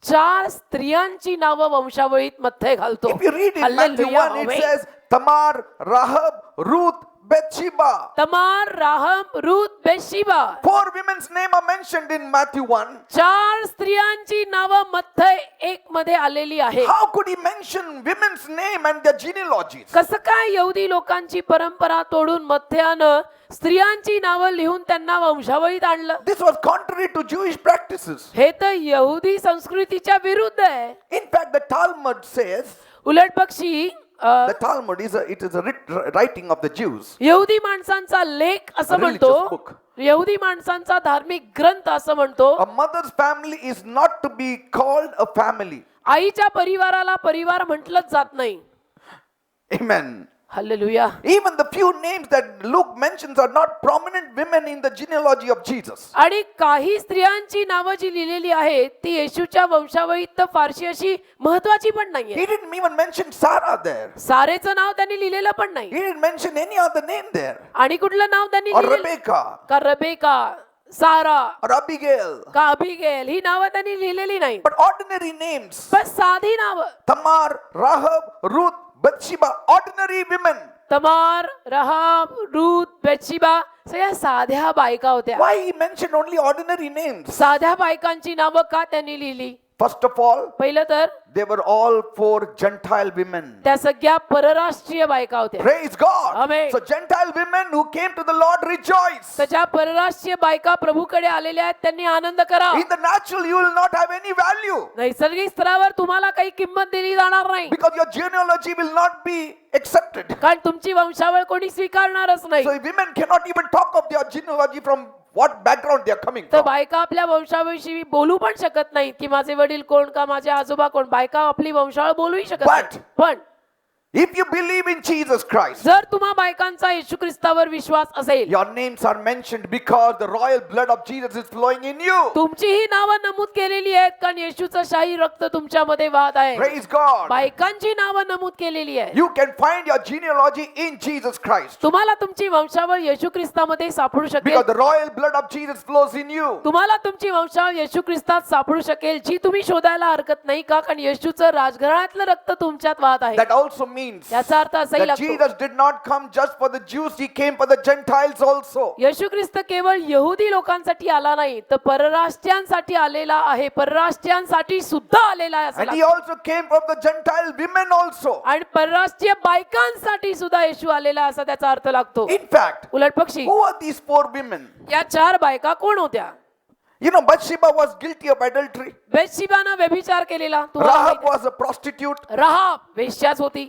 4 स्त्रियांची नावं वंशावळीत मत्तई घालतो. If you read in Matthew hallelujah. 1, it says Tamar, Rahab, Ruth, Bathsheba. तमार, राहम, Ruth, बेशिबा. 4 women's name are mentioned in Matthew 1. 4 स्त्रियांची नावं मत्तई 1 मध्ये आलेली आहे. How could he mention women's name and their genealogies? कसं काय यहुदी लोकांची परंपरा तोडून मत्तयानं स्त्रियांची नावं लिहून त्यांना वंशावळीत आणलं? This was contrary to Jewish practices. हे तर यहुदी संस्कृतीच्या विरुद्ध आहे. In fact, the Talmud says, उलट पक्षी the Talmud is a writing of the Jews. यहुदी माणसांचा लेख असं A religious म्हणतो, book. यहुदी माणसांचा धार्मिक ग्रंथ असं म्हणतो, A mother's family is not to be called a family. आईच्या परिवाराला परिवार म्हटलंच जात नाही. Amen. Hallelujah. Even the few names that Luke mentions are not prominent women in the genealogy of Jesus. आणि काही स्त्रियांची नावं जी लिहिलेली आहेत ती येशूच्या वंशावळीत तर फारशी अशी महत्वाची पण नाहीये. He didn't even mention Sarah there. सारेचं नाव त्यांनी लिहिलेलं पण नाही. He didn't mention any other name there. आणि कुठलं नाव त्यांनी Or लिहिलेलं? Rebecca. का रबेका, सारा, Or Abigail. का अबिगेल ही नावं त्यांनी लिहिलेली नाही. But ordinary names. पण साधी नावं, Tamar, Rahab, Ruth, Bathsheba. Ordinary women. तमार, रहाब, रूत, बेतशिबा सगळ्या साध्या बायका होत्या. Why he mentioned only ordinary names? साध्या बायकांची नावं का त्यांनी लिहिली? First of all, पहिलं तर they were all for Gentile women. त्या सगळ्या परराष्ट्रीय बायका होत्या. Praise God. Amen. So Gentile women who came to the Lord rejoice. तर ज्या परराष्ट्रीय बायका प्रभूकडे आलेल्या आहेत त्यांनी आनंद करा. In the natural you will not have any value नैसर्गिक स्तरावर तुम्हाला काही किंमत दिली जाणार नाही, because your genealogy will not be accepted. कारण तुमची वंशावळ कोणी स्वीकारणारच नाही. So women cannot even talk of their genealogy from what background they are coming तर from. बायका आपल्या वंशाविषयी बोलू पण शकत नाहीत की माझे वडील कोण का माझे आजोबा कोण. बायका आपली वंशावळ बोलूही शकत But- नाही. पण If you believe in Jesus Christ, जर तुम्हा बायकांचा येशू ख्रिस्तावर विश्वास असेल, your names are mentioned because the royal blood of Jesus is flowing in you. तुमची ही नावं नमूद केलेली आहेत कारण येशूचं शाही रक्त तुमच्यामध्ये वाहत आहे. Praise God. बायकांची नावं नमूद केलेली आहे. You can find your genealogy in Jesus Christ तुम्हाला तुमची वंशावळ येशू ख्रिस्तामध्ये सापडू शकेल. because the royal blood of Jesus flows in you. तुम्हाला तुमची वंशावळ येशू ख्रिस्तात सापडू शकेल, जी तुम्ही शोधायला हरकत नाही का, कारण येशूचं राजघराण्यातलं रक्त तुमच्यात वाहत आहे. That also means याचा अर्थ असाही that लागतो, Jesus did not come just for the Jews, he came for the Gentiles also. येशू ख्रिस्त केवळ यहुदी लोकांसाठी आला नाही तर परराष्ट्रीयांसाठी आलेला आहे, परराष्ट्रीयांसाठी सुद्धा आलेला आहे असं And he लागतं. also came from the Gentile women also. आणि परराष्ट्रीय बायकांसाठी सुद्धा येशू आलेला असा त्याचा अर्थ लागतो. In fact, उलट पक्षी who are these 4 women? या 4 बायका कोण होत्या? You know, Bathsheba was guilty of adultery. बेतशिबानं व्यभिचार केलेला. तुम्हाला Rahab माहिती was a prostitute. आहे. राहाब वेश्याच होती.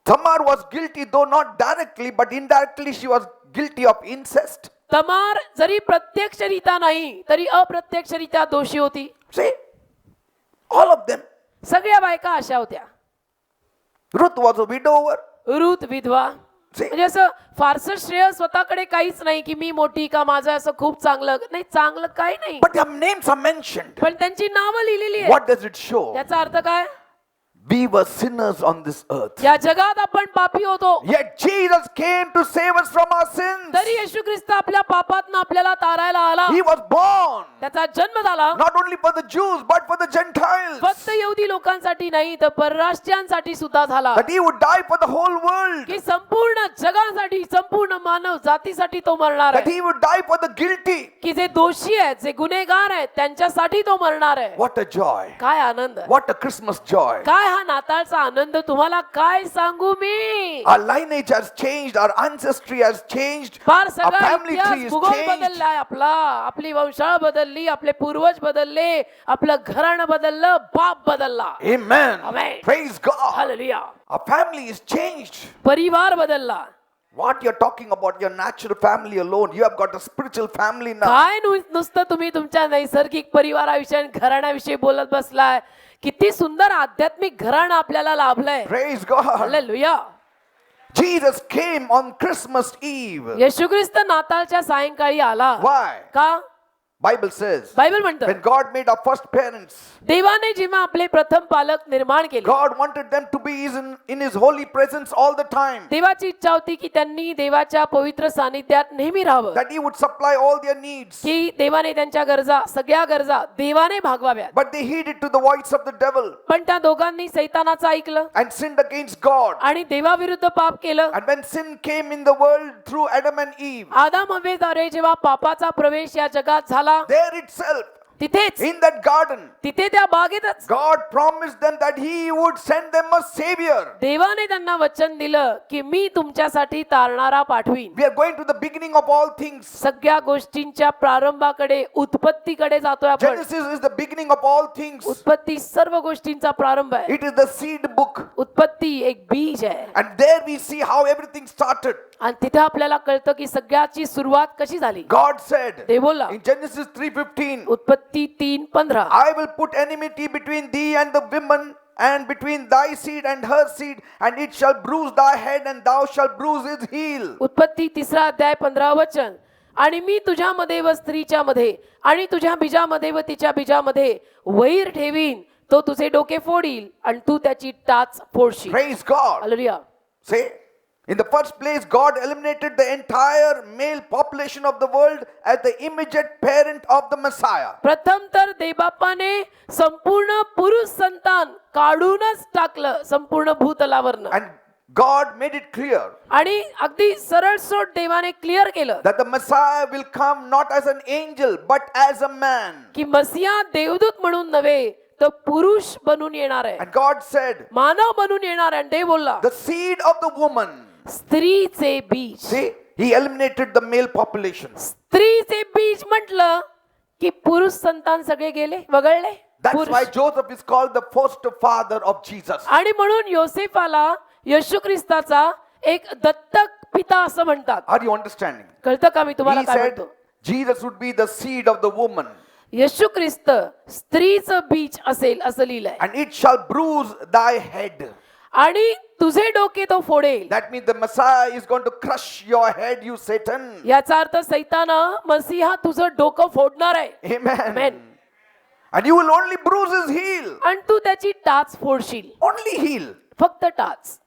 Tamar was guilty, though not directly, but indirectly she was guilty of incest. तमार जरी प्रत्यक्षरित्या नाही तरी अप्रत्यक्षरित्या दोषी होती. See, all of them. सगळ्या बायका अशा होत्या. Ruth was a widower. Ruth विधवा. See, म्हणजे असं फारसं श्रेय स्वतःकडे काहीच नाही की मी मोठी का माझं असं खूप चांगलं नाही, चांगलं काही नाही, but their names are mentioned. पण त्यांची नावं लिहिलेली आहे. What does it show? त्याचा अर्थ काय? We were sinners on this earth. या जगात आपण पापी होतो, Yet Jesus came to save us from our sins. तरी येशू ख्रिस्त आपल्या पापातनं आपल्याला तारायला आला. He was born त्याचा जन्म झाला not only for the Jews but for the Gentiles. फक्त यहुदी लोकांसाठी नाही तर परराष्ट्रीयांसाठी सुद्धा झाला, That he would die for the whole world. की संपूर्ण जगासाठी संपूर्ण मानव जातीसाठी तो मरणार That आहे, he would die for the guilty. की जे दोषी आहेत जे गुन्हेगार आहेत त्यांच्यासाठी तो मरणार आहे. What a joy. काय आनंद, What a Christmas joy. काय हा नाताळचा आनंद, तुम्हाला काय सांगू मी. Our lineage has changed. Our ancestry has changed. फार Our सगळा family इतिहास tree is भूगोल changed. बदललाय आपला, आपली वंशाळ बदलली, आपले पूर्वज बदलले, आपलं घराणं बदललं, बाप बदलला. Amen. Amen. Praise God. Hallelujah. Our family is changed. परिवार बदलला. What you're talking about your natural family alone, you have got a spiritual family now. काय नुसतं तुम्ही तुमच्या नैसर्गिक परिवाराविषयी आणि घराण्याविषयी बोलत बसलाय. किती सुंदर आध्यात्मिक घराणं आपल्याला लाभलंय. Praise God. Hallelujah. Jesus came on Christmas Eve. येशू ख्रिस्त नाताळच्या सायंकाळी आला. Why? का? Bible says, बायबल म्हणतं when God made our first parents, देवाने जेव्हा आपले प्रथम पालक निर्माण केले, God wanted them to be in his holy presence all the time. देवाची इच्छा होती की त्यांनी देवाच्या पवित्र सानिध्यात नेहमी राहावं, That he would supply all their needs. की देवाने त्यांच्या गरजा, सगळ्या गरजा देवाने भागवाव्यात. But they heeded to the voice of the devil पण त्या दोघांनी सैतानाचं ऐकलं and sinned against God. आणि देवाविरुद्ध पाप केलं. And when sin came in the world through Adam and Eve, आदाम हव्वेद्वारे जेव्हा पापाचा प्रवेश या जगात झाला, there itself, तिथेच in that garden, तिथे त्या बागेतच God promised them that he would send them a savior. देवाने त्यांना वचन दिलं की मी तुमच्यासाठी तारणारा पाठवीन. We are going to the beginning of all things. सगळ्या गोष्टींच्या प्रारंभाकडे, उत्पत्तीकडे जातोय आपण. Genesis is the beginning of all things. उत्पत्ती सर्व गोष्टींचा प्रारंभ आहे. It is the seed book. उत्पत्ती एक बीज आहे And there we see how everything started. आणि तिथे आपल्याला कळतं की सगळ्याची सुरुवात कशी झाली. God said ते बोलला in Genesis 3:15, उत्पत्ती 3:15, I will put enmity between thee and the woman, and between thy seed and her seed, and it shall bruise thy head, and thou shalt bruise his heel. उत्पत्ती 3 अध्याय 15 वचन. आणि मी तुझ्यामध्ये व स्त्रीच्या मध्ये आणि तुझ्या बीजामध्ये व तिच्या बीजामध्ये वैर ठेवीन, तो तुझे डोके फोडील आणि तू त्याची टाच फोडशील. Praise God. Hallelujah. Say, in the first place, God eliminated the entire male population of the world as the immediate parent of the Messiah. प्रथम तर देवबापाने संपूर्ण पुरुष संतान काढूनच टाकलं संपूर्ण भूतलावरनं. And God made it clear आणि अगदी सरळसोट देवाने क्लिअर केलं that the Messiah will come not as an angel but as a man. की मसिया देवदूत म्हणून नव्हे तो पुरुष बनून येणार आहे, And God said, मानव बनून येणार आहे. आणि देव बोलला the seed of the woman. स्त्रीचे बीज. See, he eliminated the male population. स्त्रीचे बीज म्हटलं की पुरुष संतान सगळे गेले, वगळले. That's पुरुष. why Joseph is called the first father of Jesus. आणि म्हणून योसेफाला येशू ख्रिस्ताचा एक दत्तक पिता असं म्हणतात. Are you understanding? कळतं का मी तुम्हाला He काय said म्हणतो? Jesus would be the seed of the woman, येशू ख्रिस्त स्त्रीचं बीज असेल असं लिहिलंय. and it shall bruise thy head. आणि तुझे डोके तो फोडेल. That means the Messiah is going to crush your head, you Satan. याचा अर्थ सैताना मसीहा तुझं डोकं फोडणार आहे. Amen. Amen. And you will only bruise his heel. आणि तू त्याची टाच फोडशील, Only heel. फक्त टाच.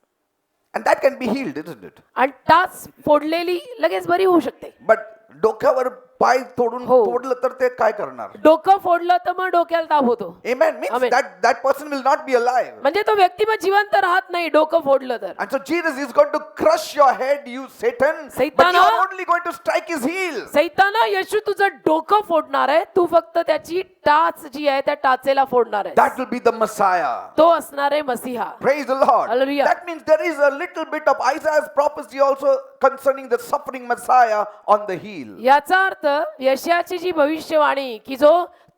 And that can be healed, isn't it? आणि टाच फोडलेली लगेच बरी होऊ शकते. But डोक्यावर पाय तोडून हो. तोडलं तर ते काय करणार? डोकं फोडलं तर मग डोक्याला ताप होतो. Amen. Means Amen. that person will not be alive. म्हणजे तो व्यक्ती मग जिवंत राहत नाही डोकं फोडलं तर. And so Jesus is going to crush your head, you Satan. But Satan, you are only going to strike his heel. सैताना येशू तुझं डोकं फोडणार आहे, तू फक्त त्याची टाच जी आहे त्या टाचेला फोडणार आहे. That will be the Messiah. तो असणार आहे मसीहा. Praise the Lord. Hallelujah. That means there is a little bit of Isaiah's prophecy also concerning the suffering Messiah on the heel. याचा अर्थ यशाची जी भविष्यवाणी की जो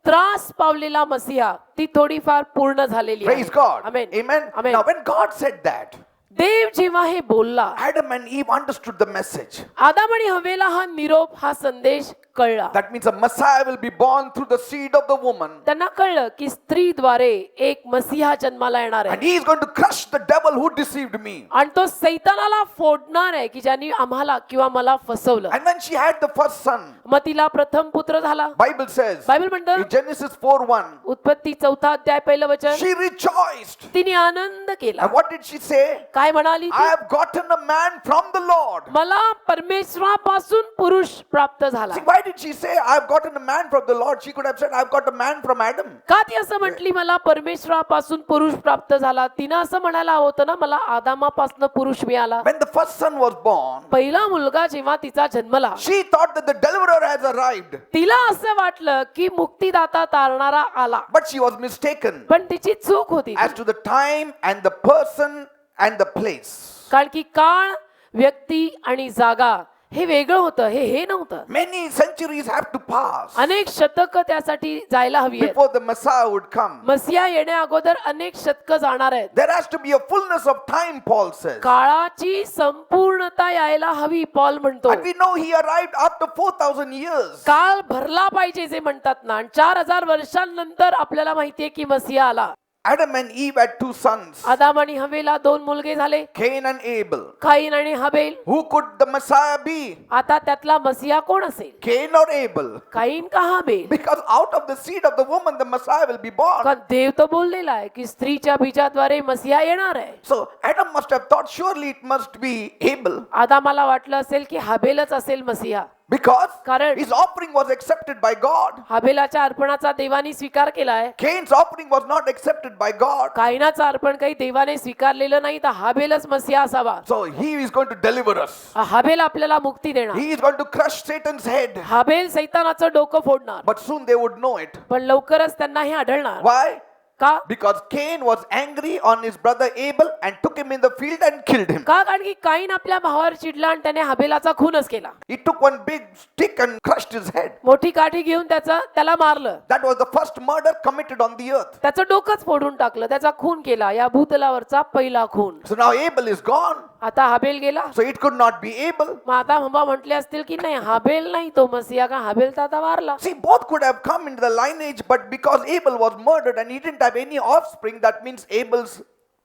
त्रास पावलेला मसीहा ती थोडीफार पूर्ण झालेली आहे. Praise God. Amen. Amen. Amen. Now when God said that, देव जेव्हा हे बोलला, Adam and Eve understood the message. आदाम आणि हवेला हा निरोप, हा संदेश कळला. That means a Messiah will be born through the seed of the woman. त्यांना कळलं की स्त्रीद्वारे एक मसीहा जन्माला येणार And आहे he is going to crush the devil who deceived me. आणि तो सैतानाला फोडणार आहे की ज्यांनी आम्हाला किंवा मला फसवलं. And when she had the first son, मग तिला प्रथम पुत्र झाला. Bible says बायबल म्हणतं in Genesis 4:1, उत्पत्ती 4 अध्याय पहिलं वचन, she rejoiced. तिने आनंद केला. And what did she say? काय म्हणाली I ती? have gotten a man from the Lord. मला परमेश्वरापासून पुरुष प्राप्त झाला. See, why did she say I have gotten a man from the Lord? She could have said I have got a man from Adam. का ती असं म्हटली मला परमेश्वरापासून पुरुष प्राप्त झाला? तिनं असं म्हणायला होतं ना मला आदामापासून पुरुष मिळाला. When the first son was born, पहिला मुलगा जेव्हा तिचा जन्मला, she thought that the deliverer has arrived. तिला असं वाटलं की मुक्तिदाता तारणारा आला. But she was mistaken पण तिची चूक होती. as to the time and the person and the place. कारण की काळ, व्यक्ती आणि जागा हे वेगळं होतं, हे नव्हतं. Many centuries have to pass अनेक शतकं त्यासाठी जायला हवी आहेत. before the Messiah would come. मसीहा येण्या अगोदर अनेक शतकं जाणार आहेत. There has to be a fullness of time, Paul says. काळाची संपूर्णता यायला हवी, पॉल म्हणतो. And we know he arrived after 4,000 years. काळ भरला पाहिजे जे म्हणतात ना. 4000 वर्षांनंतर आपल्याला माहितीये की मसीहा आला. Adam and Eve had 2 sons, आदाम आणि हवेला 2 मुलगे झाले, Cain and Abel. काईन आणि हबेल. Who could the Messiah be? आता त्यातला मसीहा कोण असेल? Cain or Abel? काईन का हबेल? Because out of the seed of the woman the Messiah will be born. का देव तो बोललेला आहे की स्त्रीच्या बीजाद्वारे मसीहा येणार आहे. So Adam must have thought surely it must be Abel, आदामाला वाटलं असेल की हबेलच असेल मसीहा. because कारण his offering was accepted by God. हबेलाच्या अर्पणाचा देवाने स्वीकार केलाय. Cain's offering was not accepted by God. काईनाचं अर्पण काही देवाने स्वीकारलेलं नाही, तर हबेलच मसीहा असावा. So he is going to deliver us. हबेल आपल्याला मुक्ती देणार. He is going to crush Satan's head. हबेल सैतानाचं डोकं फोडणार. But soon they would know it. पण लवकरच त्यांना हे आढळणार. Why? का? Because Cain was angry on his brother Abel and took him in the field and killed him. का? कारण की काईन आपल्या भावावर चिडला आणि त्याने हबेलाचा खूनच केला. He took one big stick and crushed his head. मोठी काठी घेऊन त्याला मारलं. That was the first murder committed on the earth. त्याचं डोकंच फोडून टाकलं, त्याचा खून केला. या भूतलावरचा पहिला खून. So now Abel is gone. आता हबेल गेला. So it could not be Abel. मग आता हंबा म्हटले असतील की नाही हबेल नाही तो मसीहा, का हबेल तर आता वारला. See, both could have come into the lineage, but because Abel was murdered and he didn't have any offspring, that means Abel's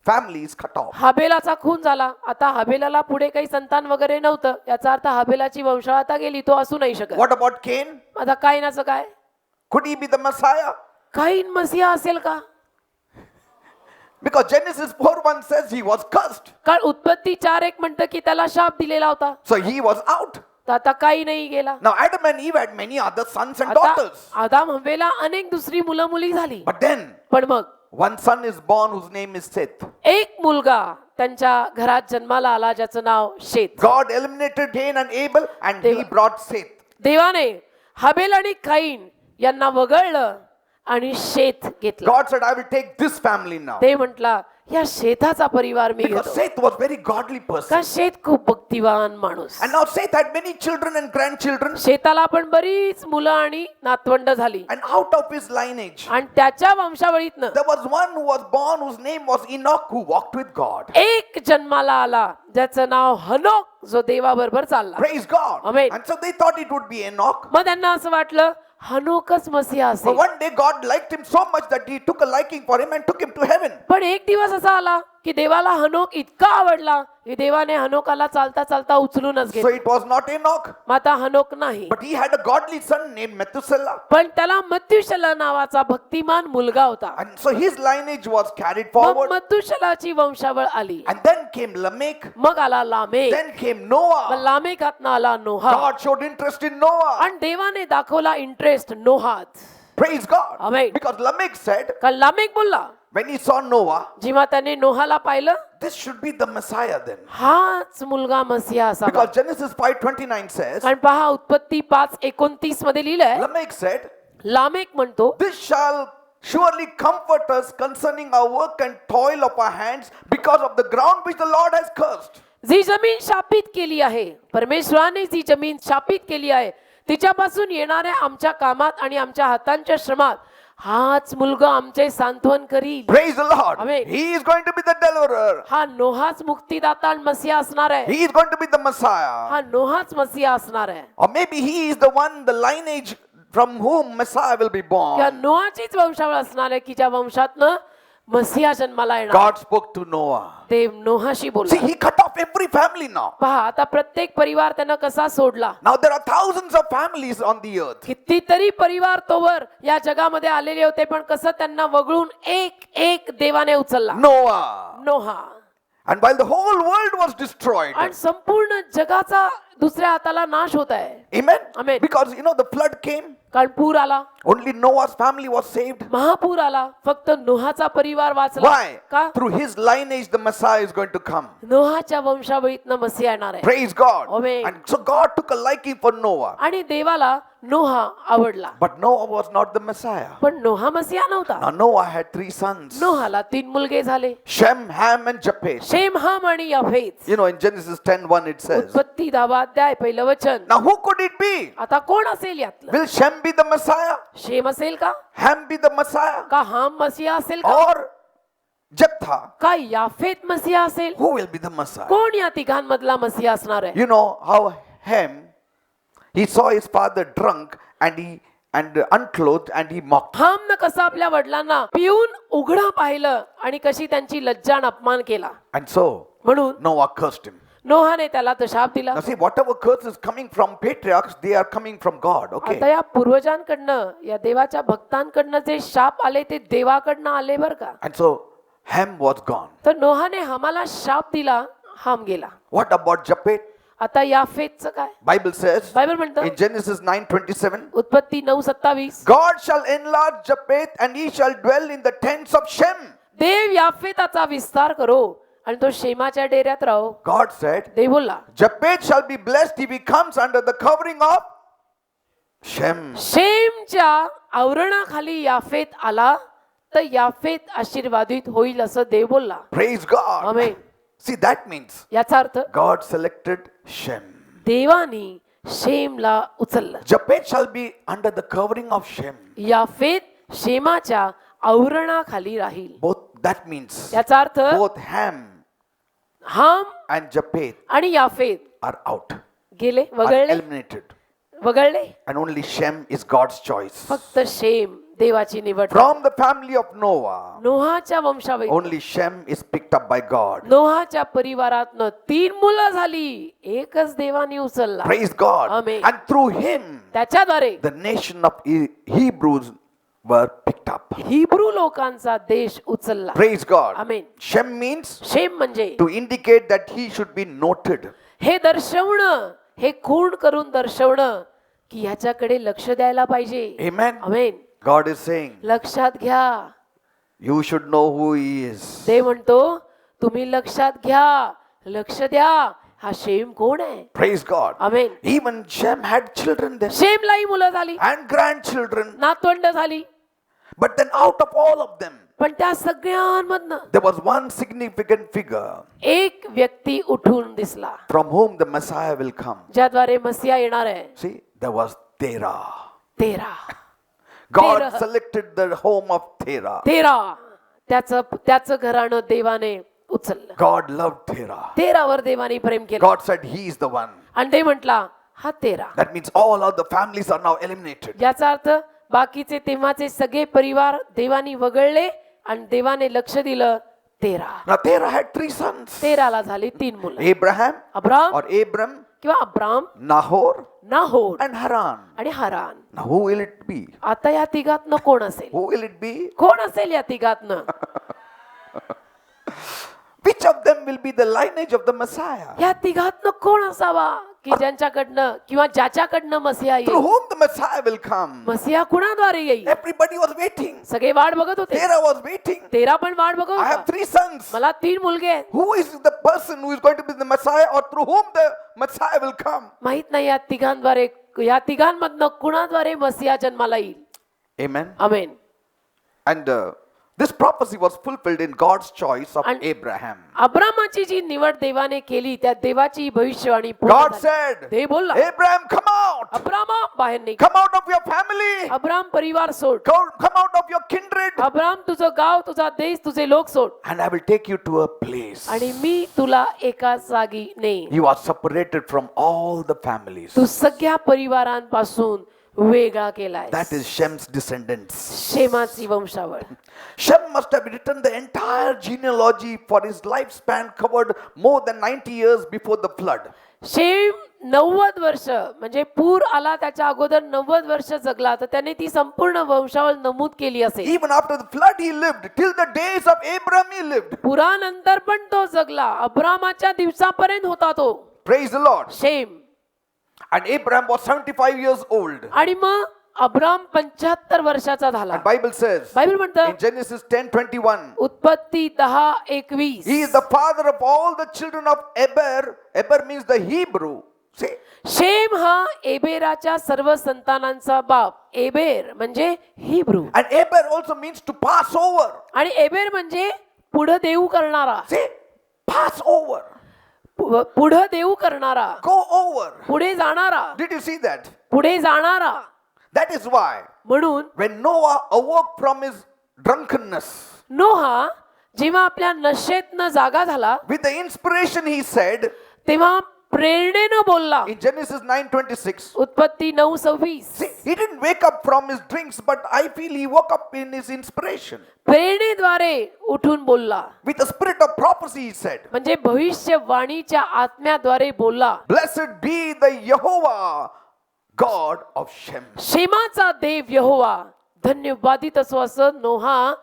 family is cut off. हबेलाचा खून झाला. आता हबेलाला पुढे काही संतान वगैरे नव्हतं. याचा अर्थ हबेलाची वंशावळ आता गेली, तो असू नाही शकत. What about Cain? आता काईनाचं काय? Could he be the Messiah? काईन मसीहा असेल का? Because Genesis 4:1 says he was cursed. कारण उत्पत्ती 4:1 म्हणतं की त्याला शाप दिलेला होता. So he was out. तर आता काही नाही गेला. Now Adam and Eve had many other sons and आता daughters. आदाम हवेला अनेक दुसरी मुलं मुली झाली. But then पण मग one son is born whose name is Seth. एक मुलगा त्यांच्या घरात जन्माला आला ज्याचं नाव शेत. God eliminated Cain and Abel and he brought Seth. देवाने हबेल आणि काईन यांना वगळलं आणि शेत घेतला. God said, I will take this family now. ते म्हटला या शेताचा परिवार मी Because घेतो. Seth was very godly person. का शेत खूप भक्तिवान माणूस. And now Seth had many children and grandchildren. शेताला पण बरीच मुलं आणि नातवंड झाली. And out of his lineage, आणि त्याच्या वंशावळीतनं there was one who was born whose name was Enoch, who walked with God. एक जन्माला आला ज्याचं नाव हनोक, जो देवाबरोबर चालला. Praise God. Amen. And so they thought it would be Enoch. मग त्यांना असं वाटलं हनोकच मसीहा But असेल. one day God liked him so much that he took a liking for him and took him to heaven. पण एक दिवस असा आला की देवाला हनोक इतका आवडला की देवाने हनोकाला चालता चालता उचलूनच So घेतलं. it was not Enoch, मग आता हनोक नाही, but he had a godly son named Methuselah. पण त्याला मत्युशला नावाचा भक्तिमान मुलगा होता. And so his lineage was carried मग forward. मत्युशलाची वंशावळ आली. And then came Lamech. मग आला लामेक. Then came मग Noah. लामेकातनं आला नोहा. God showed interest in Noah. आणि देवाने दाखवला इंटरेस्ट नोहात. Praise God. Amen. Because Lamech said, कारण लामेक बोलला when he saw Noah, जेव्हा त्याने नोहाला पाहिलं, this should be the Messiah then. हाच मुलगा मसीहा असावा. Because Genesis 5:29 says, कारण पहा उत्पत्ती 5:29 मध्ये लिहिलंय, Lamech said, लामेक म्हणतो this shall surely comfort us concerning our work and toil of our hands because of the ground which the Lord has cursed. जी जमीन शापित केली आहे, परमेश्वराने जी जमीन शापित केली आहे तिच्यापासून येणाऱ्या आमच्या कामात आणि आमच्या हातांच्या श्रमात हाच मुलगा आमचे सांत्वन करील. Praise the Lord. Amen. He is going to be the deliverer. हा नोहाच मुक्तीदाता आणि मसीहा असणार आहे. He is going to be the Messiah. हा नोहाच मसीहा असणार आहे. Or maybe he is the one, the lineage from whom Messiah will be या born. नोहाचीच वंशावळ असणार आहे की ज्या वंशातनं मसीहा जन्माला येणार. God spoke to Noah. Dev नोहाशी See, बोलला. he cut off every family now. पहा आता प्रत्येक परिवार त्यानं कसा सोडला. Now there are thousands of families on the earth. कितीतरी परिवार तोवर या जगामध्ये आलेले होते, पण कसं त्यांना वगळून एक एक देवाने उचलला. Noah. Noah. And while the whole world was destroyed. आणि संपूर्ण जगाचा दुसऱ्या हाताला नाश होत आहे. Amen? Amen. Because the flood came. कारण पूर आला, Only Noah's family was saved. महापूर आला, फक्त नोहाचा परिवार वाचला. Why? का? Through his lineage the Messiah is going to come. नोहाच्या वंशावळीतनं मसीहा येणार आहे. Praise God. Amen. And so God took a liking for Noah. आणि देवाला नोहा आवडला. But Noah was not the Messiah. पण नोहा मसीहा नव्हता. Now Noah had 3 sons. नोहाला 3 मुलगे झाले, Shem, Ham and Japheth. शेम, हाम आणि याफेत. In Genesis 10:1 it says. उत्पत्ती 10 अध्याय पहिलं वचन. Now who could it be? आता कोण असेल यातलं? Will Shem be the Messiah? शेम असेल का? Ham be the Messiah? का हाम मसीहा असेल का? Or Jephthah? का याफेत मसीहा असेल? Who will be the Messiah? कोण या तिघांमधला मसीहा असणार आहे? You know how Ham, he saw his father drunk and unclothed and he mocked. हामनं कसं आपल्या वडिलांना पिऊन उघडा पाहिलं आणि कशी त्यांची लज्जा आणि अपमान केला. And so म्हणून Noah cursed him. नोहाने त्याला तो शाप दिला. Now see, whatever curse is coming from patriarchs, they are coming from God. Okay. आता या पूर्वजांकडनं, या देवाच्या भक्तांकडनं जे शाप आले ते देवाकडनं आले बर का. And so Ham was gone. तर नोहाने हामाला शाप दिला, हाम गेला. What about Japheth? आता याफेतचं काय? Bible says बायबल म्हणतं in Genesis 9:27, उत्पत्ती 9:27, God shall enlarge Japheth and he shall dwell in the tents of Shem. देव याफेताचा विस्तार करो आणि तो शेमाच्या डेऱ्यात राहो. God said, देव बोलला Japheth shall be blessed if he comes under the covering of Shem. शेमच्या आवरणाखाली याफेत आला तर याफेत आशीर्वादित होईल असं देव बोलला. Praise God. Amen. See, that means याचा अर्थ God selected Shem. देवानी शेमला उचललं. Japheth shall be under the covering of Shem. याफेत शेमाच्या आवरणाखाली राहील. That means याचा अर्थ both Ham Ham and Japheth आणि याफेत are out, गेले, are वगळले, eliminated. वगळले. And only Shem is God's choice. फक्त शेम देवाची निवड. From the family of Noah, नोहाच्या वंशावळीत only Shem is picked up by God. नोहाच्या परिवारातनं 3 मुलं झाली, एकच देवाने उचलला. Praise God. Amen. And through him, त्याच्याद्वारे the nation of Hebrews were picked up. Hebrew लोकांचा देश उचलला. Praise God. Amen. Shem means शेम म्हणजे to indicate that he should be noted. हे दर्शवणं, हे खूण करून दर्शवणं की ह्याच्याकडे लक्ष द्यायला पाहिजे. Amen. Amen. God is saying, लक्षात घ्या. you should know who he is. देव म्हणतो तुम्ही लक्षात घ्या, लक्ष द्या, हा शेम कोण आहे. Praise God. Amen. Even Shem had children then शेमलाही मुलं झाली, and grandchildren. नातवंड झाली. But then out of all of them, पण त्या सगळ्यांमधनं there was one significant figure एक व्यक्ती उठून दिसला from whom the Messiah will come. ज्याद्वारे मसिया येणार आहे. See, there was Terah. तेरा God Terah. selected the home of Terah. तेरा त्याचं घराणं देवाने उचललं. God loved Terah. तेरावर देवाने प्रेम केलं God said he is the one. आणि ते म्हटला हा तेरा. That means all other families are now eliminated. याचा अर्थ बाकीचे तेव्हाचे सगळे परिवार देवानी वगळले आणि देवाने लक्ष दिलं तेरा. Now Terah had 3 sons. तेराला झाली 3 मुलं. Abraham अब्राम or Abram, किंवा Abram, Nahor Nahor and Haran. आणि हारान. Now who will it be? आता या तिघातनं कोण असेल? Who will it be? कोण असेल या तिघातनं? Which of them will be the lineage of the Messiah? या तिघातनं कोण असावा की ज्यांच्याकडनं किंवा ज्याच्याकडनं मसिया Through येईल? whom the Messiah will come? मसिया कुणाद्वारे येईल? Everybody was waiting. सगळे वाट बघत होते. Terah was waiting. तेरा पण वाट बघत I have होता. 3 sons. मला 3 मुलगे आहेत. Who is the person who is going to be the Messiah or through whom the Messiah will come? माहित नाही या तिघांद्वारे या तिघांमधनं कुणाद्वारे मसिया जन्माला येईल. Amen. Amen. And this prophecy was fulfilled in God's choice of And- Abraham. अब्रामाची जी निवड देवाने केली त्या देवाची भविष्यवाणी पूर्ण God झाली. said, देव बोलला Abraham, come out. अब्रामा बाहेर निघ. Come out of your family. Abram परिवार सोड. Come out of your kindred. Abram तुझं गाव तुझा देश तुझे लोक सोड And I will take you to a place. आणि मी तुला एका जागी नेईन. You are separated from all the families. तू सगळ्या परिवारांपासून वेगळा केलाय. That is Shem's descendants. शेमाची वंशावळ. Shem must have written the entire genealogy for his lifespan covered more than 90 years before the flood. शेम 90 वर्ष म्हणजे पूर आला त्याच्या अगोदर 90 वर्ष जगला तर त्याने ती संपूर्ण वंशावळ नमूद केली असेल. Even after the flood he lived. Till the days of Abraham he lived. पुरानंतर पण तो जगला. अब्रामाच्या दिवसापर्यंत होता तो. Praise the Lord. शेम. And Abraham was 75 years old. आणि मग अब्राम 75 वर्षाचा झाला. And Bible says बायबल म्हणतं in Genesis 10:21, उत्पत्ती 10:21 he is the father of all the children of Eber. Eber means the Hebrew. See? शेम हा एबेराच्या सर्व संतानांचा बाप. एबेर म्हणजे Hebrew. And Eber also means to pass over. आणि एबेर म्हणजे पुढं देऊ करणारा. See? Pass over. पुढं देऊ करणारा. Go over. पुढे जाणारा. Did you see that? पुढे जाणारा. That is why म्हणून when Noah awoke from his drunkenness, नोहा जेव्हा आपल्या नशेतनं जागा झाला with the inspiration he said तेव्हा प्रेरणेनं बोलला. in Genesis 9:26, उत्पत्ती 9:26. see, he didn't wake up from his drinks, but I feel he woke up in his inspiration. प्रेरणेद्वारे उठून बोलला. With the spirit of prophecy, he said, म्हणजे भविष्यवाणीच्या आत्म्याद्वारे बोलला. Blessed be the Jehovah, God of Shem. शेमाचा देव यहोवा धन्यवादित असो असं नोहा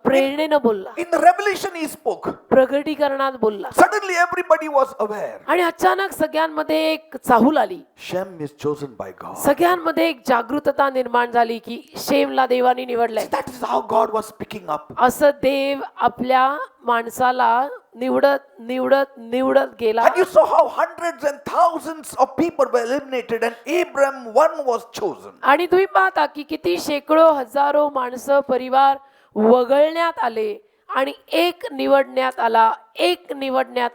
प्रेरणेनं बोलला. In the revelation he spoke. प्रगटीकरणात बोलला. Suddenly everybody was aware. आणि अचानक सगळ्यांमध्ये एक चाहूल आली. Shem is chosen by God. सगळ्यांमध्ये एक जागृतता निर्माण झाली की शेमला देवाने निवडलंय. That is how God was picking up. असं देव आपल्या माणसाला निवडत निवडत निवडत गेला. And you saw how hundreds and thousands of people were eliminated and Abraham one was chosen. आणि तुम्ही पाहता की किती शेकडो हजारो माणसं परिवार वगळण्यात आले आणि एक निवडण्यात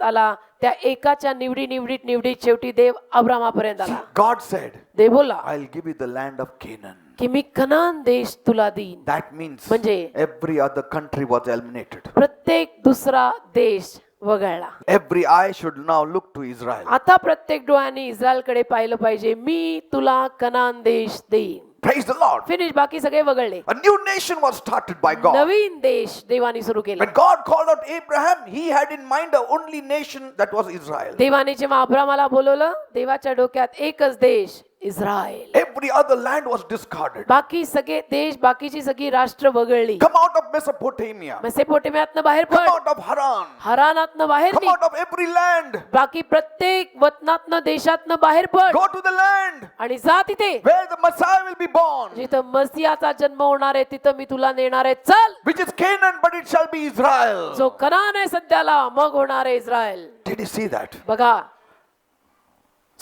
आला. त्या एकाच्या निवडीत शेवटी देव अब्रामापर्यंत आला. God said, देव बोला I'll give you the land of Canaan. की मी कनान देश तुला देईन. That means म्हणजे every other country was eliminated. प्रत्येक दुसरा देश वगळला. Every eye should now look to Israel. आता प्रत्येक डोळ्याने इस्रायलकडे पाहिलं पाहिजे. मी तुला कनान देश देईन. Praise the Lord. फिनिश. बाकी सगळे वगळले. A new nation was started by God. नवीन देश देवाने सुरू केला. When God called out Abraham, he had in mind the only nation that was Israel. देवाने जेव्हा अब्रामाला बोलवलं देवाच्या डोक्यात एकच देश Israel. Every other land was discarded. बाकी सगळे देश बाकीची सगळी राष्ट्र वगळली. Come out of Mesopotamia. मेसोपोटेमियातनं बाहेर Come पड. out of Haran. हरानातनं बाहेर Come निघ. out of every land. बाकी प्रत्येक वतनातनं देशातनं बाहेर पड Go to the land आणि जा तिथे where the Messiah will be born, जिथं मसीहाचा जन्म होणार आहे तिथं मी तुला नेणार आहे. चल. which is Canaan, but it shall be Israel. जो कनान आहे सध्याला मग होणार आहे Israel. Did you see that? बघा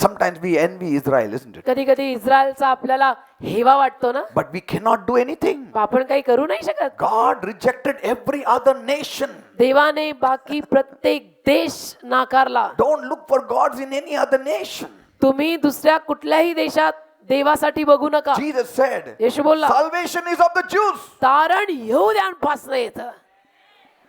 Sometimes we envy Israel, isn't it? कधी कधी इस्रायलचा आपल्याला हेवा वाटतो ना, But we cannot do anything. आपण काही करू नाही शकत. God rejected every other nation. देवाने बाकी प्रत्येक देश नाकारला. Don't look for gods in any other nation. तुम्ही दुसऱ्या कुठल्याही देशात देवासाठी बघू नका. Jesus said, येशू बोलला, salvation is of the Jews. तारण यहूद्यांपासून येतं.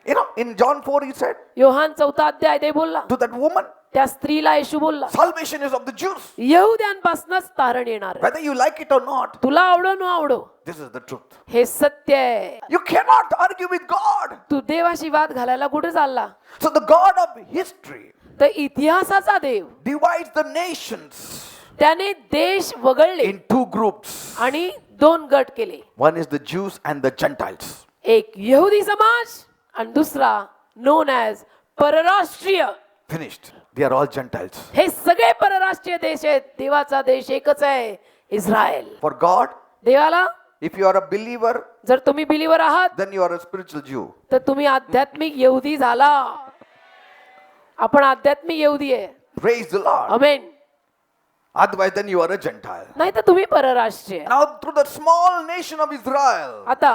You know, in John 4 he said Yohan 4 अध्याय ते बोलला, to that woman, त्या स्त्रीला येशू बोलला, salvation is of the Jews. यहूद्यांपासूनच तारण येणार आहे. Whether you like it or not, तुला आवडो न आवडो, this is the truth. हे सत्य आहे. You cannot argue with God. तू देवाशी वाद घालायला कुठे चालला? So the God of history तर इतिहासाचा देव divides the nations त्याने देश वगळले in two groups. आणि 2 गट केले. One is the Jews and the Gentiles. एक यहुदी समाज आणि दुसरा नोन ॲज परराष्ट्रीय. Finished. They are all Gentiles. हे सगळे परराष्ट्रीय देश आहेत. देवाचा देश एकच आहे, इस्रायल. For God, देवाला if you are a believer, जर तुम्ही बिलीवर आहात then you are a spiritual Jew. तर तुम्ही आध्यात्मिक यहुदी झाला. आपण आध्यात्मिक यहुदी आहे. Praise the Lord. Amen. Otherwise, then you are a Gentile. नाही तर तुम्ही परराष्ट्रीय. Now, through the small nation of Israel, आता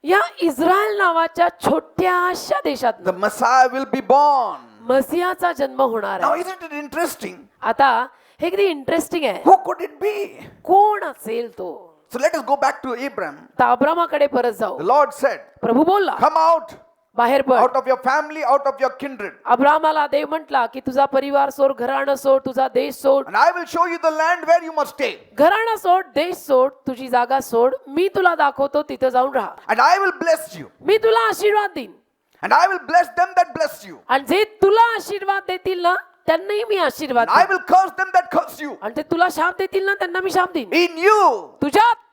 या इस्रायल नावाच्या छोट्याशा देशात the Messiah will be born. मसीहाचा जन्म होणार Now, आहे. isn't it interesting? आता हे किती इंटरेस्टिंग आहे. Who could it be? कोण असेल तो? So let us go back to Abraham. तर अब्रामाकडे परत The जाऊ. Lord said, प्रभू बोलला, come out, बाहेर पड. out of your family, out of your kindred, अब्रामाला देव म्हटला की तुझा परिवार सोड, घराणं सोड, तुझा देश सोड. and I will show you the land where you must stay. घराणं सोड, देश सोड, तुझी जागा सोड. मी तुला दाखवतो, तिथं जाऊन राहा. And I will bless you, मी तुला आशीर्वाद देईन. and I will bless them that bless you, आणि जे तुला आशीर्वाद देतील ना, त्यांनाही मी आशीर्वाद and I देईन. will curse them that curse you. आणि ते तुला शाप देतील ना, त्यांना मी शाप देईन. In you तुझ्यात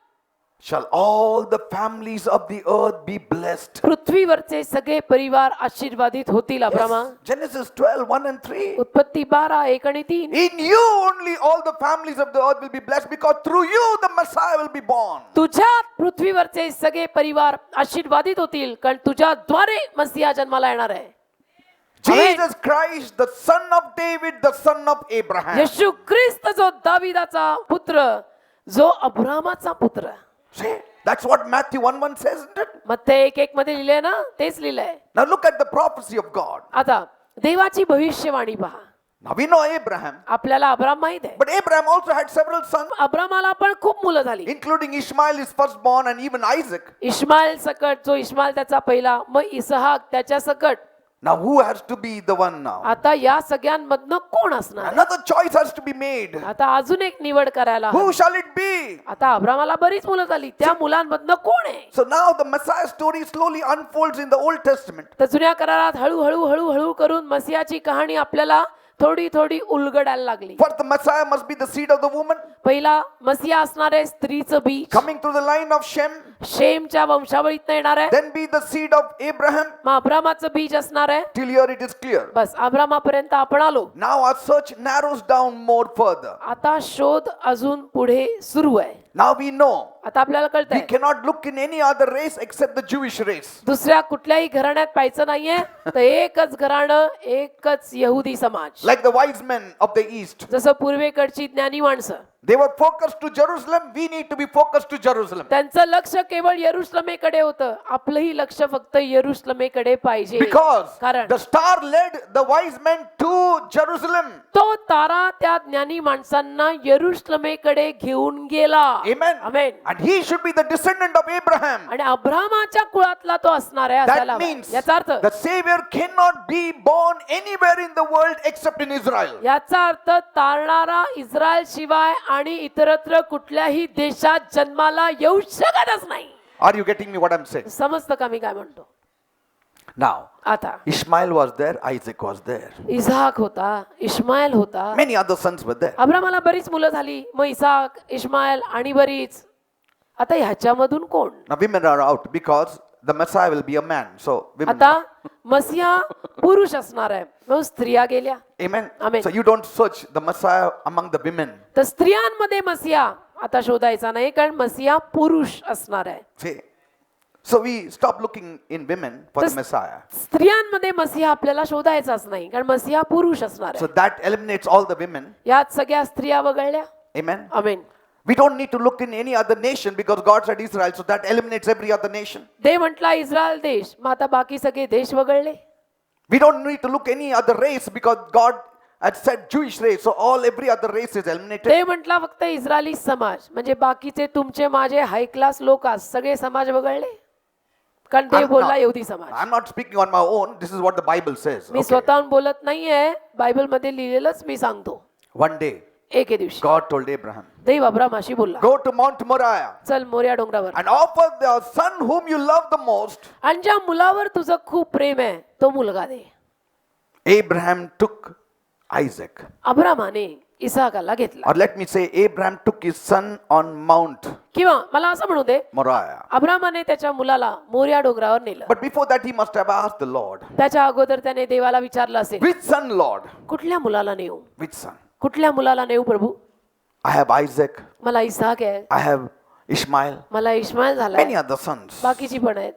shall all the families of the earth be blessed. पृथ्वीवरचे सगळे परिवार आशीर्वादित होतील. Abrama, Genesis 12, 1 and 3. उत्पत्ती 12, 1 आणि 3. In you only all the families of the earth will be blessed, because through you the Messiah will be born. तुझ्यात पृथ्वीवरचे सगळे परिवार आशीर्वादित होतील, कारण तुझ्याद्वारे मसीहा जन्माला येणार आहे. Jesus Christ, the son of David, the son of Abraham. येशू ख्रिस्त जो दाविदाचा पुत्र, जो अब्रामाचा पुत्र. See, that's what Matthew 1:1 says, isn't it? मत्ते 1:1 मध्ये लिहिलंय ना, तेच लिहिलंय. Now look at the prophecy of God. आता देवाची भविष्यवाणी पहा. Now we know Abraham, आपल्याला अब्राम माहित आहे. but Abraham also had several sons, अब्रामाला पण खूप मुलं झाली. including Ishmael, his firstborn, and even Isaac. इश्माईल सकट, जो इश्माईल त्याचा पहिला, मग इसहाक त्याच्या सकट. Now who has to be the one now? आता या सगळ्यांमधनं कोण असणार? Another choice has to be made. आता अजून एक निवड करायला हवी. Who shall it be? आता अब्रामाला बरीच मुलं झाली, त्या मुलांमधनं कोण आहे? So now the Messiah story slowly unfolds in the Old Testament. तर जुन्या करारात हळूहळू हळूहळू करून मसीहाची कहाणी आपल्याला थोडी थोडी उलगडायला लागली. First, the Messiah must be the seed of the woman, पहिला मसीहा असणार आहे स्त्रीचं बीज, coming through the line of Shem. शेमच्या वंशावळीतनं येणार आहे. Then be the seed of Abraham. मग अब्रामाचं बीज असणार आहे. Till here it is clear. बस अब्रामापर्यंत आपण आलो. Now our search narrows down more further. आता शोध अजून पुढे सुरू आहे. Now we know आता आपल्याला we कळतंय cannot look in any other race except the Jewish race. दुसऱ्या कुठल्याही घराण्यात पाहायचं नाहीये, तर एकच घराणं, एकच यहुदी समाज. Like the wise men of the East. जसं पूर्वेकडची ज्ञानी माणसं, They were focused to Jerusalem. We need to be focused to Jerusalem. त्यांचं लक्ष केवळ यरुशलेमेकडे होतं. आपलंही लक्ष फक्त यरुशलेमेकडे पाहिजे. Because कारण the star led the wise men to Jerusalem. तो तारा त्या ज्ञानी माणसांना यरुशलेमेकडे घेऊन गेला. Amen. Amen. And he should be the descendant of Abraham. आणि अब्रामाच्या कुळातला तो असणार आहे असायला That हवा. means याचा अर्थ the Savior cannot be born anywhere in the world except in Israel. याचा अर्थ तारणारा इस्रायल शिवाय आणि इतरत्र कुठल्याही देशात जन्माला येऊ शकतच नाही. Are you getting me what I'm saying? समजतं का मी काय म्हणतो? Now, आता Ishmael was there, Isaac was there. Isaac होता, इश्माईल होता, Many other sons were there. अब्रामाला बरीच मुलं झाली. मग इसाक, इश्माईल आणि बरीच. आता ह्याच्यामधून कोण? Now women are out because the Messiah will be a man. So women. आता मसीहा पुरुष असणार आहे, मग स्त्रिया गेल्या. Amen. Amen. So you don't search the Messiah among the women. तर स्त्रियांमध्ये मसीहा आता शोधायचा नाही, कारण मसीहा पुरुष असणार आहे. See. So we stop looking in women for the Messiah. स्त्रियांमध्ये मसीहा आपल्याला शोधायचाच नाही, कारण मसीहा पुरुष असणार So आहे. that eliminates all the women. यात सगळ्या स्त्रिया वगळल्या. Amen. Amen. We don't need to look in any other nation because God said Israel, so that eliminates every other nation. देव म्हटला इस्रायल देश, मग आता बाकी सगळे देश वगळले. We don't need to look any other race because God had said Jewish race, so every other race is eliminated. देव म्हटला फक्त इस्रायली समाज, म्हणजे बाकीचे तुमचे माझे हाय क्लास लोक सगळे समाज वगळले, कारण देव बोलला यहुदी समाज. I'm not speaking on my own. This is what the Bible says. Me Okay. स्वतःहून बोलत नाहीये, बायबल मध्ये लिहिलेलंच मी सांगतो. One day, एके दिवशी God told Abraham, देव अब्रामाशी बोलला, go to Mount Moriah चल मोर्या डोंगरावर, and offer the son whom you love the most. आणि ज्या मुलावर तुझं खूप प्रेम आहे तो मुलगा दे. Abraham took Isaac. अब्रामाने इसाकाला घेतला, Or let me say, Abraham took his son on Mount किंवा मला असं म्हणू दे, Moriah. अब्रामाने त्याच्या मुलाला मोर्या डोंगरावर नेलं. But before that, he must have asked the Lord, त्याच्या अगोदर त्याने देवाला विचारलं असेल, which son, Lord? कुठल्या मुलाला नेऊ, Which son? कुठल्या मुलाला नेऊ प्रभू. I have Isaac. मला इसाक आहे, I have Ishmael. मला इश्माईल झालाय, Many other sons. बाकीची पण आहेत.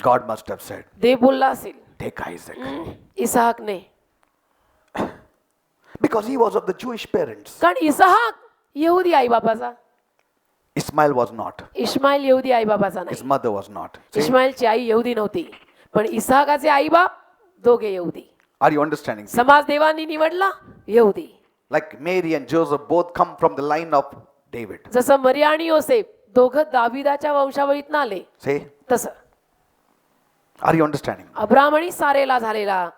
God must have said, देव बोलला असेल, take Isaac. इसाकने, Because he was of the Jewish parents. कारण इसाक यहुदी आई बापाचा, Ishmael was not. इश्माईल यहुदी आई बापाचा His नाही. mother was not. See? इश्माईलची आई यहुदी नव्हती, पण इसाकाचे आई बाप दोघे यहुदी. Are you understanding? समाज देवानी निवडला यहुदी. Like Mary and Joseph both come from the line of David. जसं मरिया आणि योसेफ दोघं दाविदाच्या वंशावळीत आले, See? तसं Are you understanding? अब्राम आणि सारेला झालेला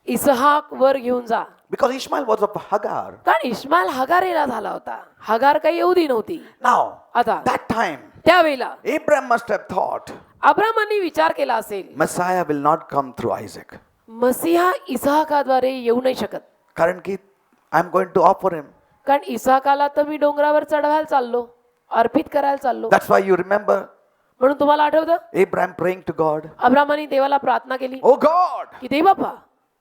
इसहाक वर घेऊन जा, Because Ishmael was of Hagar. कारण इश्माईल हगारेला झाला होता. हगार काही यहुदी नव्हती. Now, आता that time, त्यावेळेला Abraham must have thought, अब्रामांनी विचार केला असेल, Messiah will not come through Isaac. मसीहा इसहाकाद्वारे येऊ नाही शकत, कारण की I'm going to offer him. कारण इसहाकाला तर मी डोंगरावर चढवायला चाललो, अर्पित करायला चाललो. That's why you remember म्हणून तुम्हाला आठवतं Abraham praying to God, अब्रामाने देवाला प्रार्थना केली oh God, की देव बापा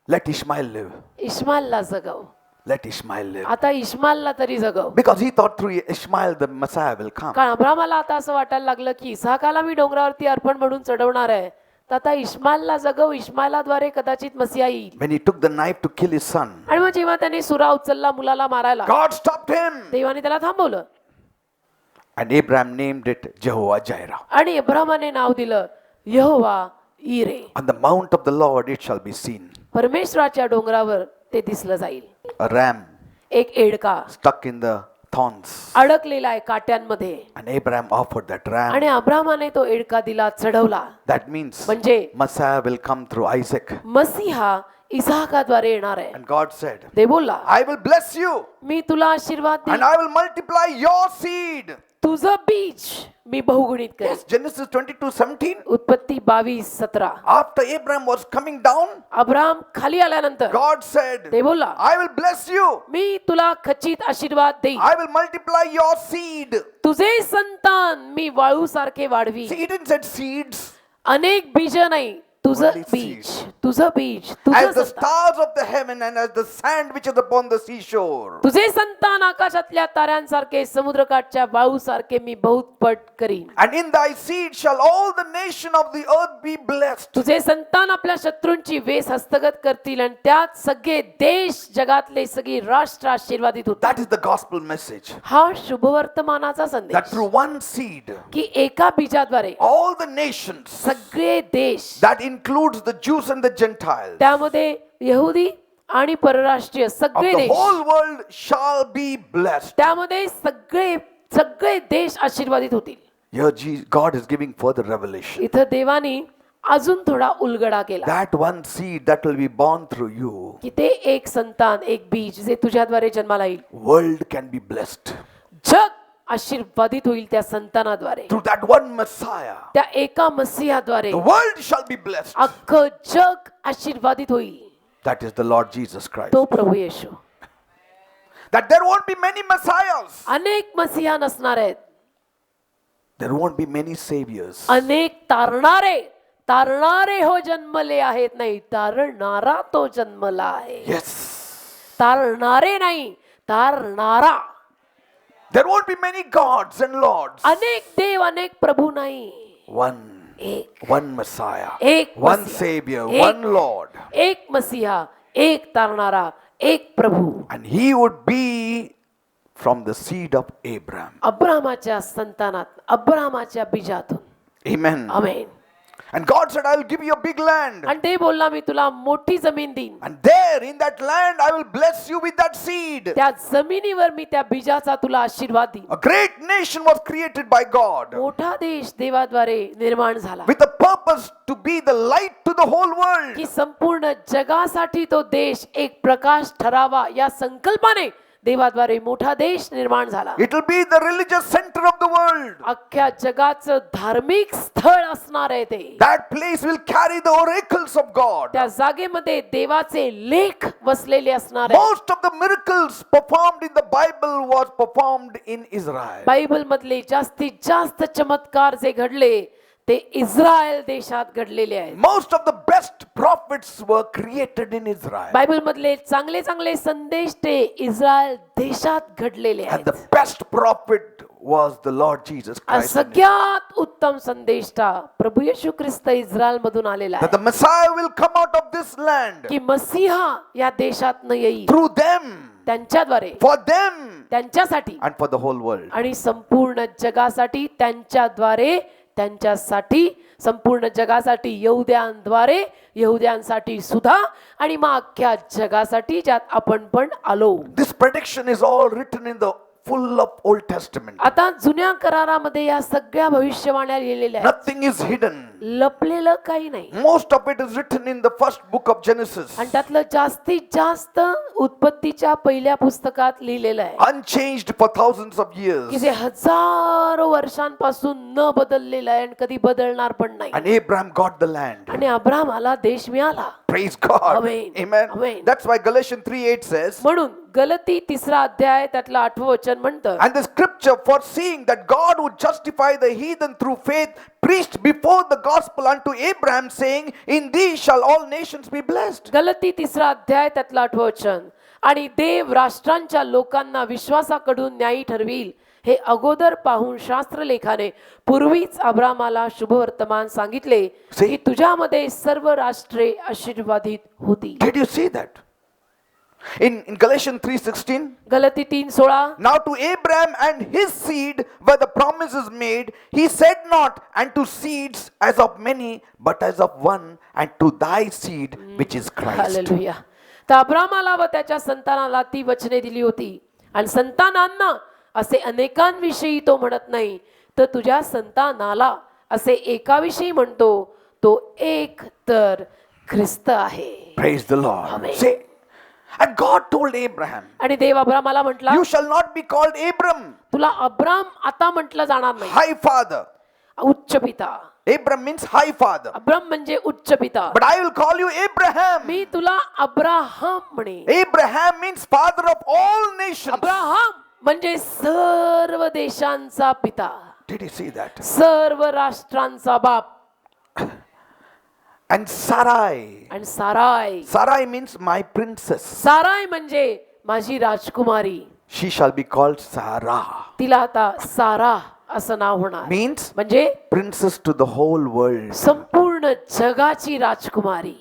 let Ishmael live. इश्माईलला जगव, Let Ishmael live. आता इश्माईलला तरी जगव. Because he thought through Ishmael the Messiah will come. कारण अब्रामाला आता असं वाटायला लागलं की इसहाकाला मी डोंगरावरती अर्पण म्हणून चढवणार आहे, तर आता इश्माईलला जगव, इश्माईलाद्वारे कदाचित मसीहा येईल. When he took the knife to kill his son, आणि मग जेव्हा त्याने सुरा उचलला मुलाला मारायला, God stopped him. देवाने त्याला थांबवलं And Abraham named it Jehovah Jireh. आणि अब्रामाने नाव दिलं यहोवा इरे. On the mount of the Lord it shall be seen. परमेश्वराच्या डोंगरावर ते दिसलं जाईल. A ram एक एडका stuck in the thorns. अडकलेला आहे काट्यांमध्ये, And Abraham offered that ram. आणि अब्रामाने तो एडका दिला, चढवला. That means म्हणजे Messiah will come through Isaac. मसीहा इसहाकाद्वारे येणार आहे. And God said, ते बोलला, I will bless you मी तुला आशीर्वाद and देईन, I will multiply your seed. तुझं बीज मी बहुगुणित करेन. Yes, Genesis 22:17. उत्पत्ती 22:17. After Abraham was coming down, Abram खाली आल्यानंतर God said, ते बोलला, I will bless you. मी तुला खचित आशीर्वाद देईन, I will multiply your seed. तुझे संतान मी वाळू सारखे वाढवी. See, he didn't say seeds. अनेक बीज नाही, तुझं Only बीज, seed. तुझं बीज, तुझं As the संतान. stars of the heaven and as the sand which is upon the seashore. तुझे संतान आकाशातल्या ताऱ्यांसारखे, समुद्रकाठच्या वाळूसारखे मी बहुतपट करीन. And in thy seed shall all the nation of the earth be blessed. तुझे संतान आपल्या शत्रूंची वेस हस्तगत करतील, आणि त्यात सगळे देश, जगातले सगळी राष्ट्र आशीर्वादित होतील. That is the gospel message. हा शुभवर्तमानाचा That संदेश, through one seed, की एका बीजाद्वारे all the nations, सगळे देश, that includes the Jews and the Gentiles, त्यामध्ये यहुदी आणि परराष्ट्रीय of सगळे the देश, whole world shall be blessed. त्यामध्ये सगळे देश आशीर्वादित होतील. Here God is giving further revelation. इथं देवानी अजून थोडा उलगडा केला, That one seed that will be born through you, की ते एक संतान, एक बीज जे तुझ्याद्वारे जन्माला येईल, world can be blessed. जग आशीर्वादित होईल त्या संतानाद्वारे, Through that one Messiah, त्या एका मसीहाद्वारे the world shall be blessed. अख्खं जग आशीर्वादित होईल. That is the Lord Jesus Christ. तो प्रभू येशू. That there won't be many Messiahs. अनेक मसीहा नसणार आहेत, There won't be many saviors. अनेक तारणारे हो जन्मले आहेत, नाही तारणारा तो जन्मला आहे. Yes. तारणारे नाही, तारणारा. There won't be many gods and lords. अनेक देव, अनेक प्रभू नाही, One. एक one Messiah, एक one मसीहा, Savior, एक- one Lord. एक मसीहा, एक तारणारा, एक प्रभू. And he would be from the seed of Abraham. अब्रामाच्या संतानात, अब्रामाच्या बीजातून. Amen. Amen. And God said, I will give you a big land. आणि ते बोलला मी तुला मोठी जमीन देईन. And there in that land, I will bless you with that seed. त्या जमिनीवर मी त्या बीजाचा तुला आशीर्वाद देईन. A great nation was created by God मोठा देश देवाद्वारे निर्माण झाला with a purpose to be the light to the whole world. की संपूर्ण जगासाठी तो देश एक प्रकाश ठरावा या संकल्पाने देवाद्वारे मोठा देश निर्माण झाला. It will be the religious center of the world. अख्ख्या जगाचं धार्मिक स्थळ असणार आहे ते. That place will carry the oracles of God. त्या जागेमध्ये देवाचे लेख वसलेले असणार आहे. Most of the miracles performed in the Bible was performed in Israel. Bible मधले जास्तीत जास्त चमत्कार जे घडले ते इस्रायल देशात घडलेले आहेत. Most of the best prophets were created in Israel. Bible मधले चांगले चांगले संदेश ते इस्रायल देशात घडलेले And the आहेत. best prophet was the Lord Jesus Christ. सगळ्यात उत्तम संदेष्टा प्रभू येशू ख्रिस्त इस्रायल मधून आलेला That आहे the Messiah will come out of this land की मसीहा या देशात न येईल through them, त्यांच्याद्वारे, for them, त्यांच्यासाठी and for the whole world. आणि संपूर्ण जगासाठी, त्यांच्याद्वारे, त्यांच्यासाठी, संपूर्ण जगासाठी, यहुद्यांद्वारे, यहुद्यांसाठी सुद्धा आणि मग अख्ख्या जगासाठी ज्यात आपण पण आलो. This prediction is all written in the full of Old Testament. आता जुन्या करारामध्ये या सगळ्या भविष्यवाण्या लिहिलेल्या आहेत. Nothing is hidden. लपलेलं काही नाही. Most of it is written in the first book of Genesis. आणि त्यातलं जास्तीत जास्त उत्पत्तीच्या पहिल्या पुस्तकात लिहिलेलं आहे Unchanged for thousands of की years. जे हजारो वर्षांपासून न बदललेलं आहे आणि कधी बदलणार पण नाही. And Abraham got the land. आणि अब्रामाला देश मिळाला. Praise God. Amen. Amen. Amen. That's why Galatians 3:8 says, म्हणून गलती 3 अध्याय त्यातलं 8वं वचन म्हणतं and the scripture foreseeing that God would justify the heathen through faith preached before the gospel unto Abraham saying, in thee shall all nations be blessed. गलती 3 अध्याय त्यातलं 8वं वचन. आणि देव राष्ट्रांच्या लोकांना विश्वासाकडून न्यायी ठरवील हे अगोदर पाहून शास्त्रलेखाने पूर्वीच अब्रामाला शुभवर्तमान सांगितले की तुझ्यामध्ये सर्व राष्ट्रे आशीर्वादित होती. Did you see that? In Galatians 3:16, गलती 3:16. now to Abraham and his seed were the promises made. He said not, and to seeds as of many, but as of one, and to thy seed, which is Christ. Hallelujah. तर अब्रामाला व त्याच्या संतानाला ती वचने दिली होती आणि संतानांना असे अनेकांविषयी तो म्हणत नाही, तर तुझ्या संतानाला असे एकाविषयी म्हणतो, तो एक तर ख्रिस्त आहे. Praise the Lord. Amen. Say, and God told Abraham, आणि देव अब्रामाला म्हटला, you shall not be called Abram, तुला अब्राम आता म्हटलं जाणार नाही. high father. उच्च पिता. Abram means high father. Abram म्हणजे उच्च पिता. But I will call you Abraham. मी तुला अब्राहम म्हणे. Abraham means father of all nations. Abraham म्हणजे सर्व देशांचा पिता, Did you see that? सर्व राष्ट्रांचा बाप. And Sarai. आणि साराय, Sarai means my princess. साराय म्हणजे माझी राजकुमारी. She shall be called Sarah. तिला आता सारा असं नाव होणार. Means म्हणजे princess to the whole world. संपूर्ण जगाची राजकुमारी.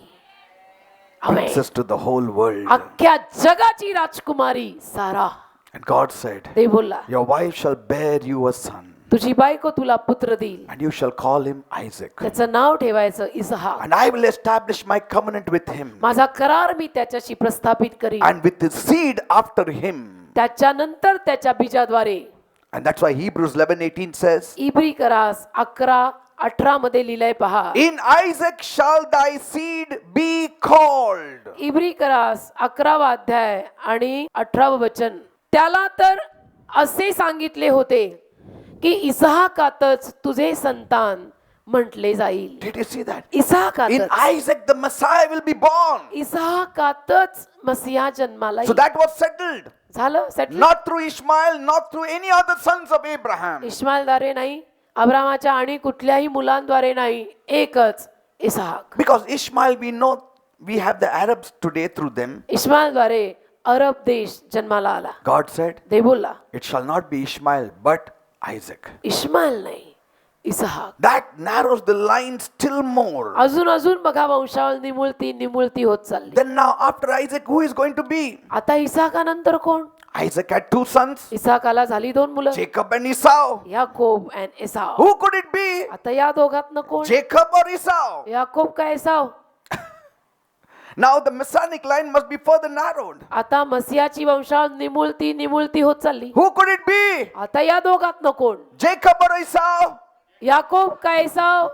आमेन. Princess to the whole world. अख्ख्या जगाची राजकुमारी सारा. And God said, ते बोलला, your wife shall bear you a son, तुझी बायको तुला पुत्र देईल, and you shall call him Isaac. त्याचं नाव ठेवायचं इसहाक. And I will establish my covenant with him, माझा करार मी त्याच्याशी प्रस्थापित करीन, and with his seed after him. त्याच्यानंतर त्याच्या बीजाद्वारे. And that's why Hebrews 11:18 says, इब्री करास 11:18 मध्ये लिहिलंय पहा, in Isaac shall thy seed be called. इब्री करास 11वा अध्याय आणि 18वं वचन. त्याला तर असे सांगितले होते की इसहाकातच तुझे संतान म्हटले जाईल. Did you see that? In इसहाकातच, Isaac the Messiah will be born. इसहाकातच मसीहा जन्माला So येईल. that was settled. झालं settle. Not through Ishmael, not through any other sons of Abraham. इश्माएलद्वारे नाही, अब्रामाच्या आणि कुठल्याही मुलांद्वारे नाही, एकच इसहाक. Because Ishmael, we know, we have the Arabs today through them. इश्माएलद्वारे अरब देश जन्माला आला. God said, ते बोलला, it shall not be Ishmael, but Isaac. Ishmael नाही, इसहाक. That narrows the line still more. अजून बघा वंशावळ निमुळती होत चालली. Then now after Isaac, who is going to be? आता इसाकानंतर कोण? Isaac had two sons, इसाकाला झाली 2 मुलं, Jacob and Esau. Yakob and Esau. Who could it be? आता या दोघातनं कोण? Jacob or Esau? याकोब का Esau? Now the messianic line must be further narrowed. आता मसीहाची वंशावळ निमुळती होत चालली. Who could it be? आता या दोघातनं कोण? Jacob or Esau? याकोब का Esau?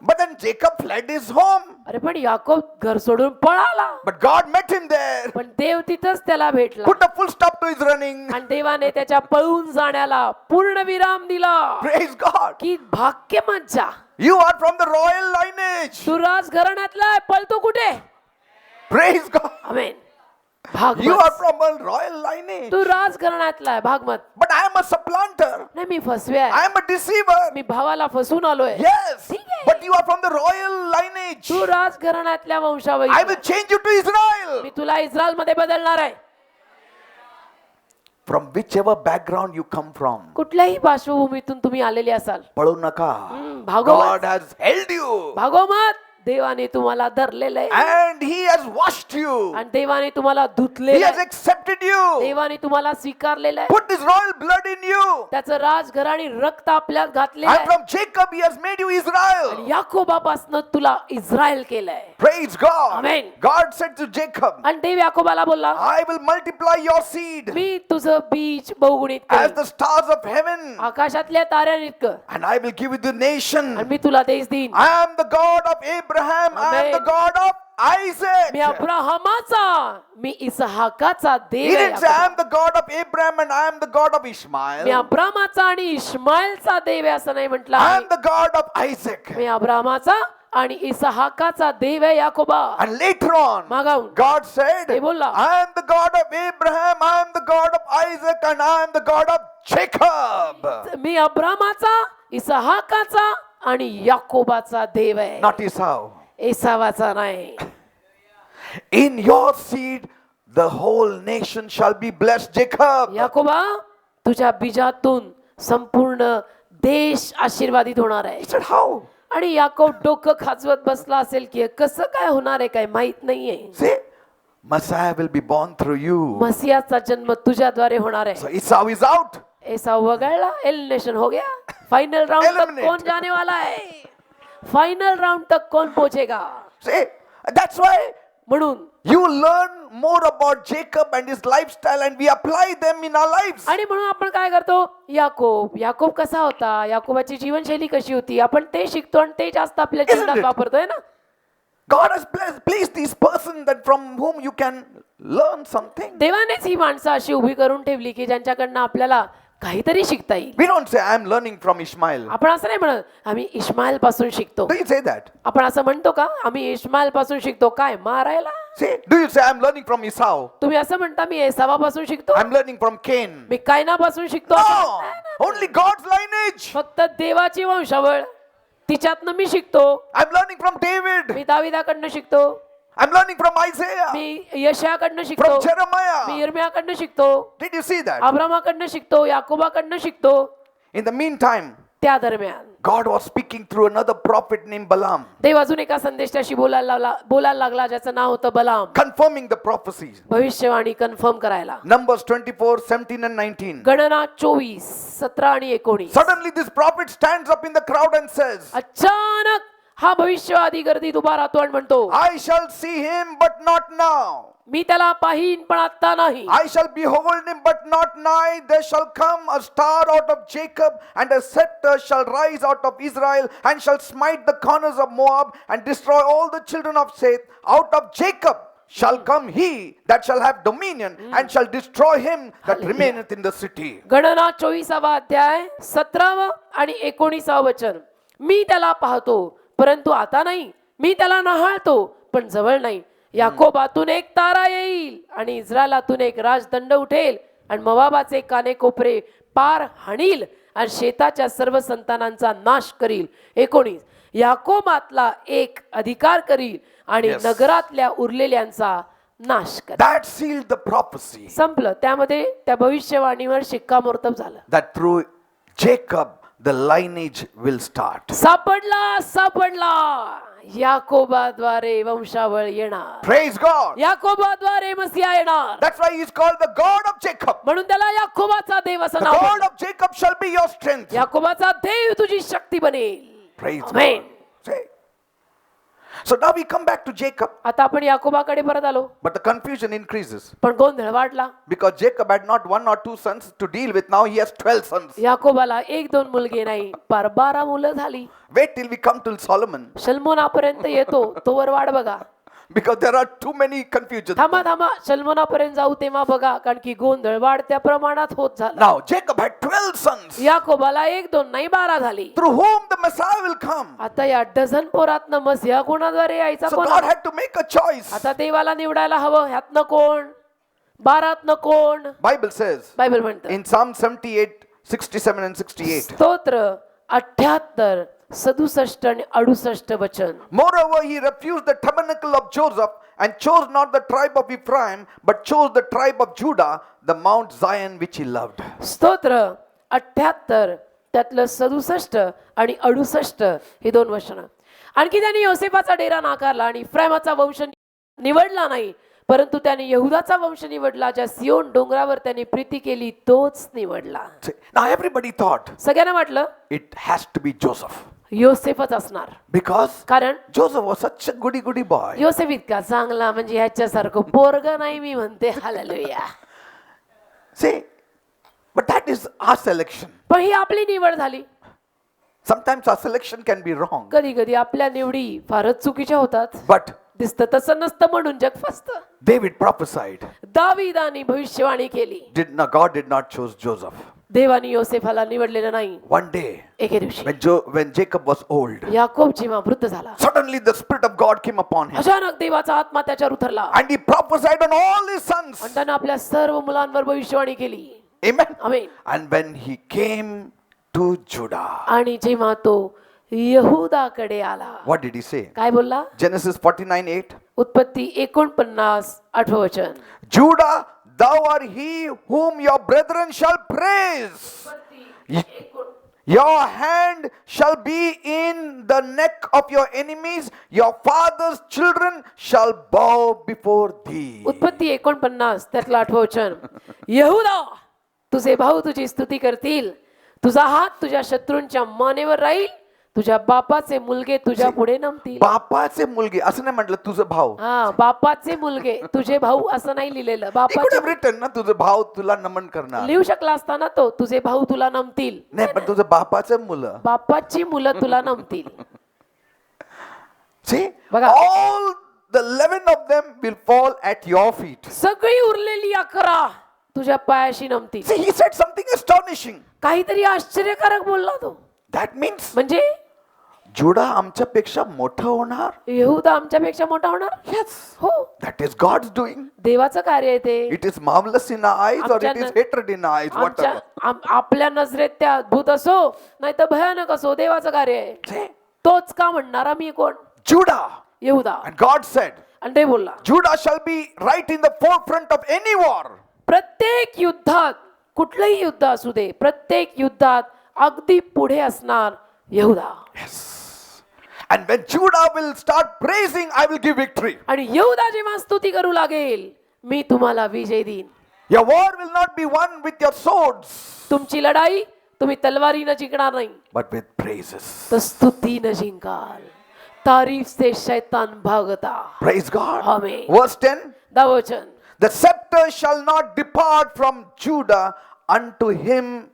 But then Jacob fled his home. अरे पण याकोब घर सोडून पळाला. But God met him there. पण देव तिथंच त्याला भेटला. Put a full stop to his running. आणि देवाने त्याच्या पळून जाण्याला पूर्ण विराम दिला. Praise God. की भाग्य मज्जा. You are from the royal lineage. तू राजघराण्यातला आहे, पळतो कुठे? Praise God. Amen. You are भागमत. from a royal lineage. तू राजघराण्यातला आहे, भागमत. But I am a supplanter. नाही मी फसवे आहे. I am a deceiver. मी भावाला फसून आलोय. Yes. ठीक आहे. But you are from the royal lineage. Tu राजघराण्यातल्या वंशावळी. I will change you to Israel. मी तुला इस्रायल मध्ये बदलणार आहे. From whichever background you come from. कुठल्याही पार्श्वभूमीतून तुम्ही आलेले असाल. पळू नका. भागो God has held you. भागो मत. देवाने तुम्हाला धरलेलं आहे. And he has washed you. आणि देवाने तुम्हाला He धुतलेलं has आहे. accepted you. देवाने तुम्हाला स्वीकारलेलं आहे. Put his royal blood in you. त्याचं राजघराणी रक्त आपल्यात घातलेलं And आहे. from Jacob he has made you Israel. याकोबापासनं तुला इस्रायल केलंय. Praise God. Amen. God said to Jacob, आणि देव याकोबाला बोलला, I will multiply your seed मी तुझं बीज बहुगुणित as करीन. the stars of heaven. आकाशातल्या ताऱ्यांइतकं. And I will give you the nation. आणि मी तुला देश देईन. I am the God of Abraham. I am Amen. the God of Isaac. Me अब्राहमाचा, me इसहाकाचा He देव आहे. didn't say I am the God of Abraham and I am the God of me Ishmael. अब्राहमाचा आणि इश्माएलचा देव आहे असं नाही म्हटलं. I am the God of Isaac. मी अब्राहमाचा आणि इसहाकाचा देव आहे याकोबा. And later on, मागाहून God said, ते बोलला, I am the God of Abraham, I am the God of Isaac, and I am the God of Jacob. मी अब्राहमाचा, इसहाकाचा आणि याकोबाचा देव आहे. Not Esau. एसावाचा नाही. In your seed, the whole nation shall be blessed, Jacob. याकोबा, तुझ्या बीजातून संपूर्ण देश आशीर्वादित होणार आहे. He said, how? आणि याकोब डोकं खाजवत बसला असेल की कसं काय होणार आहे, काय माहित नाहीये. See, Messiah will be born through you. मसीहाचा जन्म तुझ्याद्वारे होणार आहे. So Esau is out. Esau वगळला, एलिमिनेशन हो गया. फाइनल राउंड तक Eliminate. कौन जाने वाला है? फाइनल राउंड तक कौन पहुंचेगा? See, that's why म्हणून you learn more about Jacob and his lifestyle and we apply them in our lives. आणि म्हणून आपण काय करतो, याकोब कसा होता, याकोबाची जीवनशैली कशी होती, आपण ते शिकतो आणि ते जास्त आपल्या Isn't जीवनात it? वापरतोय ना. God has placed these persons that from whom you can learn something. देवानेच ही माणसं अशी उभी करून ठेवली की ज्यांच्याकडनं आपल्याला काहीतरी शिकता येईल. We don't say I am learning from Ishmael. आपण असं नाही म्हणत आम्ही इश्माईल पासून शिकतो. Do you say that? आपण असं म्हणतो का, आम्ही इश्माईल पासून शिकतो काय मारायला? See, do you say I am learning from Esau? तुम्ही असं म्हणता मी एसावापासून शिकतो, I am learning from Cain. मी कायनापासून शिकतो? No, only God's lineage. फक्त देवाची वंशावळ तिच्यातनं मी शिकतो. I am learning from David. मी दाविदाकडनं शिकतो, I am learning from Isaiah. मी यशाकडनं शिकतो, From मी Jeremiah. यिर्मयाकडनं शिकतो, Did you see that? अब्रामाकडनं शिकतो, याकोबाकडनं शिकतो. In the meantime, त्या दरम्यान God was speaking through another prophet named Balaam, देव अजून एका संदेशाशी बोलायला लागला ज्याचं नाव होतं बलाम. confirming the prophecies. भविष्यवाणी कन्फर्म करायला. Numbers 24, 17 and 19. गणना 24, 17 आणि 19. Suddenly this prophet stands up in the crowd and says, अचानक हा भविष्यवादी गर्दीत उभा राहतो आणि म्हणतो, I shall see him but not now. मी त्याला पाहीन पण आता नाही. I shall behold him but not nigh. There shall come a star out of Jacob, and a scepter shall rise out of Israel, and shall smite the corners of Moab, and destroy all the children of Seth. Out of Jacob shall come he that shall have dominion, and shall destroy him that remaineth in the city. गणना 24वा अध्याय 17 आणि 19 वचन. मी त्याला पाहतो परंतु आता नाही, मी त्याला न्याहाळतो पण जवळ नाही. याकोबातून एक तारा येईल आणि इस्रायलातून एक राजदंड उठेल आणि मोवाबाचे कानेकोपरे पार हाणील आणि शेताच्या सर्व संतानांचा नाश करील. 19 याकोबातला एक अधिकार करील आणि Yes. नगरातल्या उरलेल्यांचा नाश करेल. That sealed the prophecy संपलं. त्यामध्ये त्या भविष्यवाणीवर शिक्कामोर्तब झालं. that through Jacob the lineage will start. सापडला याकोबाद्वारे वंशावळ येणार. Praise God. याकोबाद्वारे मसीहा येणार. That's why he's called the God of Jacob. म्हणून त्याला याकोबाचा देव असं The नाव God पडलं. of Jacob shall be your strength. याकोबाचा देव तुझी शक्ती बनेल. Praise Amen. God. Say. So now we come back to Jacob, आता आपण याकोबाकडे परत आलो, but the confusion increases पण गोंधळ वाढला. because Jacob had not 1 or 2 sons to deal with. Now he has 12 sons. याकोबाला 1-2 मुलगे नाही, पार 12 मुलं झाली. Wait till we come to Solomon शल्मोनापर्यंत येतो तोवर वाढ बघा. because there are too many confusions. थांबा शल्मोनापर्यंत जाऊ तेव्हा बघा, कारण की गोंधळ वाढत्या प्रमाणात होत झाला. Now Jacob had 12 sons याकोबाला 1-2 नाही 12 झाली. through whom the Messiah will come. आता या डझन पोरातनं मसीहा कोणाद्वारे यायचा So कोण? God had to make a choice. आता देवाला निवडायला हवं. ह्यातनं कोण, 12तनं कोण? Bible says बायबल म्हणतं in Psalm 78, 67 and 68. स्तोत्र 78, 67 आणि 68 वचन. Moreover, he refused the tabernacle of Joseph and chose not the tribe of Ephraim, but chose the tribe of Judah, the Mount Zion which he loved. स्तोत्र 78 त्यातलं 67 आणि 68 ही 2 वचनं. आणखी त्यांनी योसेफाचा डेरा नाकारला आणि इफ्रायमाचा वंश निवडला नाही, परंतु त्याने यहुदाचा वंश निवडला. ज्या सियोन डोंगरावर त्याने प्रीती केली तोच निवडला. Now everybody thought सगळ्यांना वाटलं it has to be Joseph योसेफच असणार, because कारण Joseph was such a goody boy. योसेफ इतका चांगला, म्हणजे ह्याच्यासारखं पोरग नाही मी म्हणते. Hallelujah. See, but that is our selection. पण ही आपली निवड झाली. Sometimes our selection can be wrong, कधी कधी आपल्या निवडी फारच चुकीच्या होतात. but दिसतं तसं नसतं म्हणून जग फसतं. David prophesied. दाविदाने भविष्यवाणी केली. God did not choose Joseph. देवाने योसेफाला निवडलेलं नाही. One day, एके दिवशी when Jacob was old, Yakob जेव्हा वृद्ध झाला, suddenly the Spirit of God came upon him, अचानक देवाचा आत्मा त्याच्यावर उतरला and he prophesied on all his sons. आणि त्यानं आपल्या सर्व मुलांवर भविष्यवाणी केली. Amen. Amen. And when he came to Judah, आणि जेव्हा तो यहुदाकडे आला, what did he say? काय बोलला? Genesis 49:8. उत्पत्ती 49 8 वचन. Judah, thou art he whom your brethren shall praise. Your hand shall be in the neck of your enemies. Your father's children shall bow before thee. उत्पत्ती 49 त्यातलं 8 वचन. यहुदा, तुझे भाऊ तुझी स्तुती करतील. तुझा हात तुझ्या शत्रूंच्या मानेवर राहील. तुझ्या बापाचे मुलगे तुझ्या पुढे नमतील. बापाचे मुलगे असं नाही म्हटलं तुझं भाऊ. हा, बापाचे मुलगे तुझे भाऊ असं नाही लिहिलेलं. He could बापाचे have written ना तुझं भाऊ तुला नमन करणार. लिहू शकला असताना तो, तुझे भाऊ तुला नमतील. नाही पण तुझं बापाचे मुलं. बापाची मुलं तुला नमतील. See, बघा. all the 11 of them will fall at your feet. सगळी उरलेली 11 तुझ्या पायाशी नमतील. See, he said something astonishing. काहीतरी आश्चर्यकारक बोलला तो. That means म्हणजे जुडा आमच्यापेक्षा मोठा होणार. यहुदा आमच्यापेक्षा मोठा होणार. Yes. हो, That is God's doing. देवाचं कार्य आहे ते. It is marvelous in our eyes or it is आमच्या- hatred in our eyes, whatever. आपल्या नजरेत त्या अद्भुत असो नाही तर भयानक असो, देवाचं कार्य आहे. See, तोच का म्हणणारा मी कोण? Judah. यहुदा. And God said, आणि ते बोलला, Judah shall be right in the forefront of any war. प्रत्येक युद्धात, कुठलंही युद्ध असू दे, प्रत्येक युद्धात अगदी पुढे असणार यहुदा. Yes. And when Judah will start praising, I will give victory. आणि यहुदा जेव्हा स्तुती करू लागेल, मी तुम्हाला विजय देईन. Your war will not be won with your swords, तुमची लढाई तुम्ही तलवारीनं जिंकणार नाही, but with praises. तर स्तुतीनं जिंकाल. तारीफ से शैतान भागता. Praise God. Amen. Verse 10. 10 वचन. The scepter shall not depart from Judah unto him,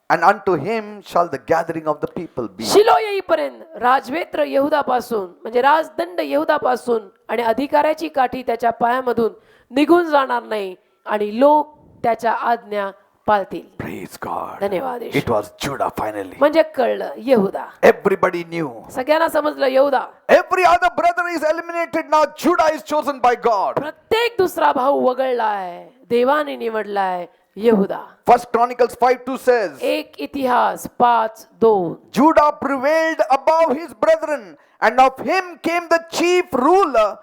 and unto him shall the gathering of the people be. शिलो येईपर्यंत राजवेत्र यहुदापासून, म्हणजे राजदंड यहुदापासून आणि अधिकाऱ्याची काठी त्याच्या पायामधून निघून जाणार नाही आणि लोक त्याच्या आज्ञा पाळतील. Praise God. धन्यवाद येशू. It was Judah finally. म्हणजे कळलं यहुदा. Everybody knew. सगळ्यांना समजलं यहुदा. Every other brother is eliminated. Now Judah is chosen by God. प्रत्येक दुसरा भाऊ वगळलाय, देवाने निवडलाय यहुदा. First Chronicles 5:2 says, एक इतिहास 5:2. Judah prevailed above his brethren, and of him came the chief ruler,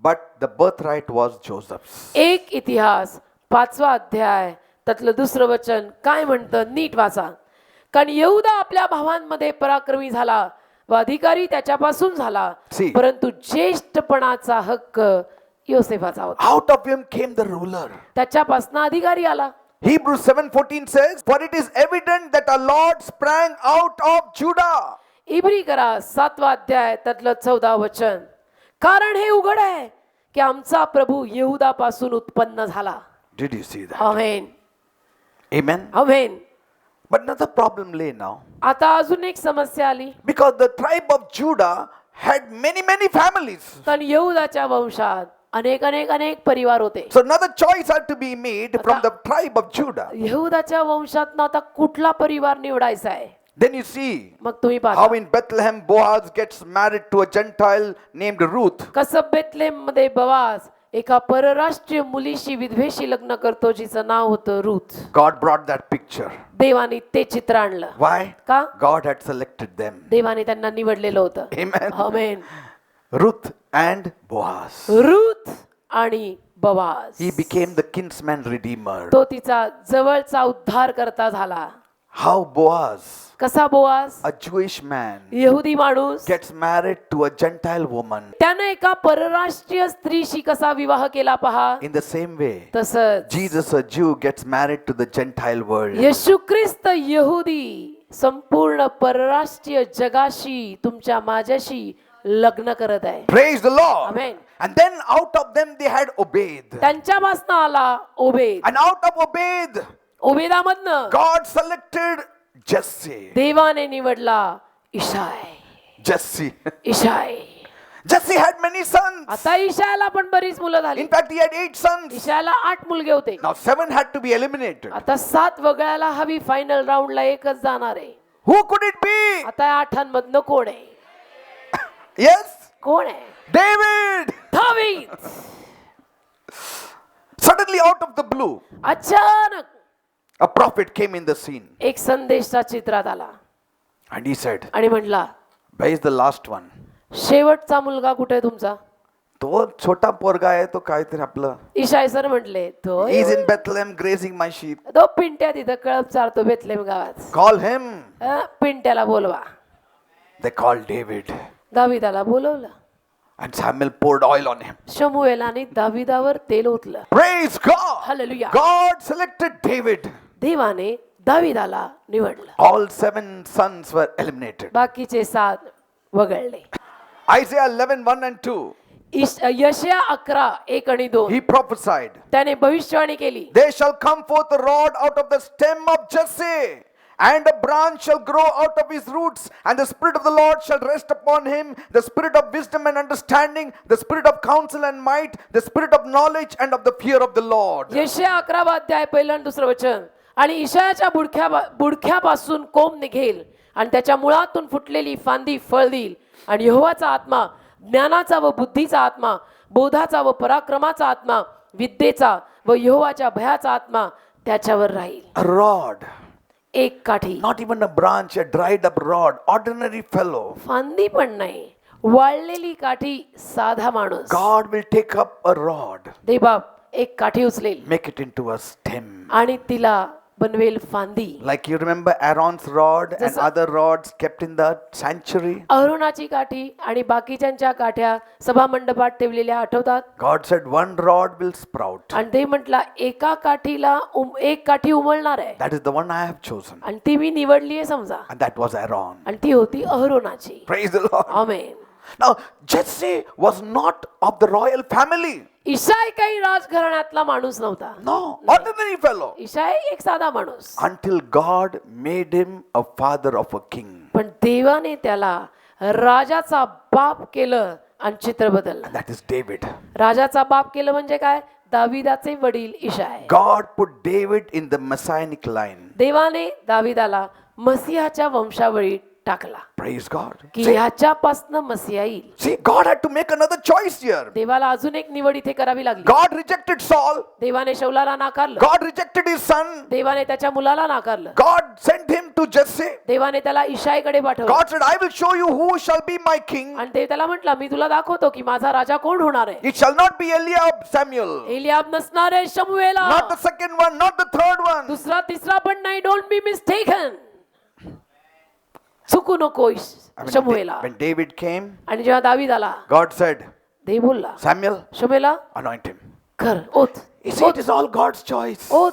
but the birthright was Joseph's. एक इतिहास 5वा अध्याय त्यातलं 2रं वचन काय म्हणतं नीट वाचा. कारण येहुदा आपल्या भावांमध्ये पराक्रमी झाला व अधिकारी त्याच्यापासून झाला See. परंतु ज्येष्ठपणाचा हक्क योसेफाचा होता. Out of him came the ruler. त्याच्यापासून अधिकारी आला. Hebrews 7:14 says, "For it is evident that our Lord sprang out of Judah." इब्री करा 7वा अध्याय त्यातलं 14 वचन. कारण हे उघड आहे की आमचा प्रभू येहुदापासून उत्पन्न झाला. Did you see that? Amen Amen. Amen. But another problem lay now. आता अजून एक समस्या आली. Because the tribe of Judah had many families. कारण येहुदाच्या वंशात अनेक अनेक अनेक परिवार होते. So another choice had to be made from the tribe of Judah. येहुदाच्या वंशात आता कुठला परिवार निवडायचा आहे. Then you see मग तुम्ही how पहा in Bethlehem Boaz gets married to a Gentile named Ruth. कसं बेथलेम मध्ये बवाज एका परराष्ट्रीय मुलीशी विधवेशी लग्न करतो जिचं नाव होतं Ruth. God brought that picture. देवाने ते चित्र आणलं. Why? का? God had selected them. देवाने त्यांना निवडलेलं होतं. Amen. Amen. Ruth and Boaz. Ruth आणि बवाज He became the kinsman redeemer. तो तिचा जवळचा उद्धार करता झाला. How Boaz, कसा बोआज a Jewish man, यहुदी माणूस gets married to a Gentile woman. त्याने एका परराष्ट्रीय स्त्रीशी कसा विवाह केला पहा. In the same way, तसंच Jesus, a Jew, gets married to the Gentile world. येशू ख्रिस्त यहुदी संपूर्ण परराष्ट्रीय जगाशी तुमच्या माझ्याशी लग्न करत आहे. Praise the Lord. Amen. And then out of them they had Obed. त्यांच्यापासून आला Obed. And out of Obed, ओबेदामधनं God selected Jesse. देवाने निवडला इशाय. Jesse. इशाय. Jesse had many sons. आता इशायाला पण बरीच मुलं झाली. In fact, he had 8 sons. इशायाला 8 मुलगे होते. Now 7 had to be eliminated. आता 7 वगळायला हवी. फायनल राऊंडला एकच जाणार आहे. Who could it be? आता या 8मधनं कोण आहे. Yes, कोण आहे. David. दावीद. Suddenly out of the blue, अचानक a prophet came in the scene. एक संदेशा चित्रात आला And he said, आणि म्हणला where is the last one? शेवटचा मुलगा कुठे तुमचा. तो छोटा पोरगा आहे तो काहीतरी आपलं. इशाय सर म्हटले तो He is in Bethlehem grazing my sheep. तो पिंट्या तिथं कळप चारतो बेथलेम गावात. Call him. पिंट्याला बोलवा. They called David. दाविदाला बोलवलं. And Samuel poured oil on him. शमूएलाने दाविदावर तेल ओतलं. Praise God. Hallelujah. God selected David. देवाने दाविदाला निवडलं. All 7 sons were eliminated. बाकीचे 7 वगळले. Isaiah 11:1 and 2. यशया 11:1 आणि 2 He prophesied, त्याने भविष्यवाणी केली. there shall come forth a rod out of the stem of Jesse, and a branch shall grow out of his roots, and the spirit of the Lord shall rest upon him, the spirit of wisdom and understanding, the spirit of counsel and might, the spirit of knowledge and of the fear of the Lord. यशया 11वा अध्याय पहिलं आणि दुसरं वचन. आणि इशायाच्या बुडख्यापासून कोंब निघेल आणि त्याच्या मुळातून फुटलेली फांदी फळ देईल. आणि यहोवाचा आत्मा, ज्ञानाचा व बुद्धीचा आत्मा, बोधाचा व पराक्रमाचा आत्मा, विद्येचा व यहोवाच्या भयाचा आत्मा त्याच्यावर राहील. A rod, एक काठी, not even a branch, a dried up rod, ordinary fellow. फांदी पण नाही, वाळलेली काठी, साधा माणूस. God will take up a rod, देवबाप एक काठी उचलेल make it into a stem. आणि तिला बनवेल फांदी. Like you remember Aaron's rod and जसं- other rods kept in the sanctuary. अहरोनाची काठी आणि बाकीच्यांच्या काठ्या सभा मंडपात ठेवलेल्या आठवतात. God said one rod will sprout. आणि ते म्हटला एका काठीला एक काठी उमलणार आहे That is the one I have chosen. आणि ती मी निवडली आहे समजा. And that was Aaron. आणि ती होती अहरोनाची. Praise the Lord. Amen. Now, Jesse was not of the royal family. इशाय काही राजघराण्यातला माणूस नव्हता. No, ordinary fellow. इशाय एक साधा माणूस. Until God made him a father of a king. पण देवाने त्याला राजाचा बाप केलं आणि चित्र बदललं. And that is David. राजाचा बाप केलं म्हणजे काय. दाविदाचे वडील इशाय. God put David in the messianic line. देवाने दाविदाला मसीहाच्या वंशावळीत टाकला. Praise God. की ह्याच्यापासनं मसीहा येईल. See, God had to make another choice here. देवाला अजून एक निवड इथे करावी लागली. God rejected Saul. देवाने शौलाला नाकारलं. God rejected his son. देवाने त्याच्या मुलाला नाकारलं. God sent him to Jesse. देवाने त्याला इशाईकडे पाठवलं. God said, I will show you who shall be my king. आणि ते त्याला म्हटलं मी तुला दाखवतो की माझा राजा कोण होणार आहे. It shall not be Eliab, Samuel. Eliab नसणार आहे शमूएला. Not the second one, not the third one. दुसरा तिसरा पण नाही. Don't be mistaken. चुकू नको शमूएला. when David came, आणि जेव्हा दावीद आला, God said, देव बोलला, Samuel, शमूएला anoint him. कर, ओत, You see, it is all God's choice. ओत,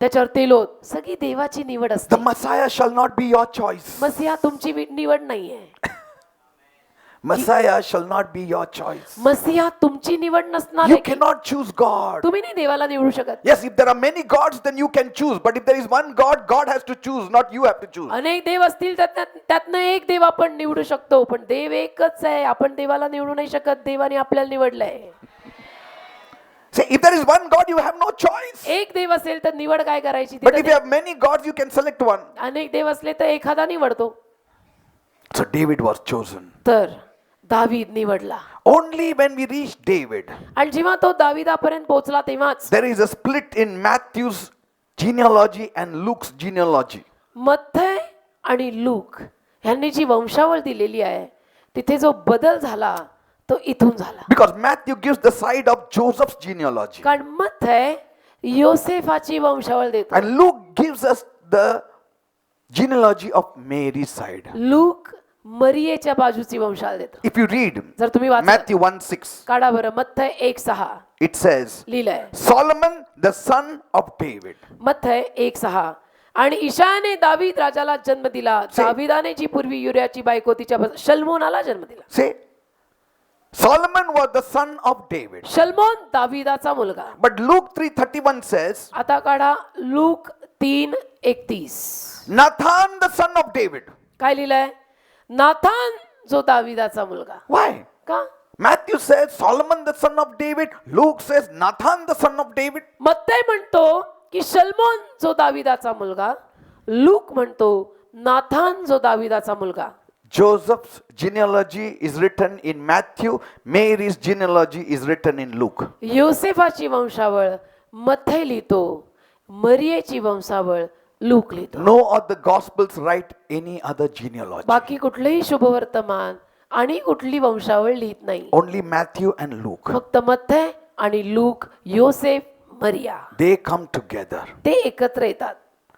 त्याच्यावर तेल ओत. सगळी देवाची निवड असते. The Messiah shall not be your choice. मसीहा तुमची निवड नाहीये. Messiah shall not be your choice. मसीहा तुमची निवड नसणार You आहे. cannot choose God. तुम्ही नाही देवाला निवडू शकत. Yes, if there are many gods, then you can choose. But if there is one God, God has to choose, not you have to choose. अनेक देव असतील तर त्यातनं एक देव आपण निवडू शकतो, पण देव एकच आहे. आपण देवाला निवडू नाही शकत. देवाने आपल्याला निवडलंय. See, if there is one God, you have no choice. एक देव असेल तर निवड काय करायची? But तिथं if you have many gods, you can select one. अनेक देव असले तर एखादा निवडतो. So David was chosen. तर दावीद निवडला. Only when we reach David, आणि जेव्हा तो दाविदापर्यंत पोहोचला तेव्हाच there is a split in Matthew's genealogy and Luke's genealogy. मत्थय आणि लूक यांनी जी वंशावळ दिलेली आहे तिथे जो बदल झाला तो इथून झाला. Because Matthew gives the side of Joseph's genealogy. कारण मत्थय योसेफाची वंशावळ देतो. And Luke gives us the genealogy of Mary's side. Luke मरियेच्या बाजूची वंशावळ देतो. If you read जर तुम्ही वाचलं Matthew 1:6, काढा बरं. मत्थय 1:6 it says, लिहिलंय. Solomon, the son of David. मत्थय 1:6 आणि इशायाने दावीद राजाला जन्म दिला. दाविदाने जी पूर्वी युरियाची बायको तिच्या शल्मोनाला जन्म दिला. Say, Solomon was the son of David. शल्मोन दाविदाचा मुलगा. But Luke 3:31 says, आता काढा look 3:31. Nathan, the son of David. काय लिहिलंय? नाथान जो दाविदाचा मुलगा. Why? का? Matthew says Solomon, the son of David. Luke says Nathan, the son of David. मत्तय म्हणतो की शल्मोन जो दाविदाचा मुलगा. लूक म्हणतो नाथान जो दाविदाचा मुलगा. Joseph's genealogy is written in Matthew. Mary's genealogy is written in Luke. योसेफाची वंशावळ मत्तय लिहितो. मरियेची वंशावळ लूक लिहितो. No of the Gospels write any other genealogy. बाकी कुठलेही शुभवर्तमान आणि कुठली वंशावळ लिहित नाही. Only Matthew and Luke. फक्त मत्तय आणि लूक, योसेफ, मरिया They come together. ते एकत्र येतात.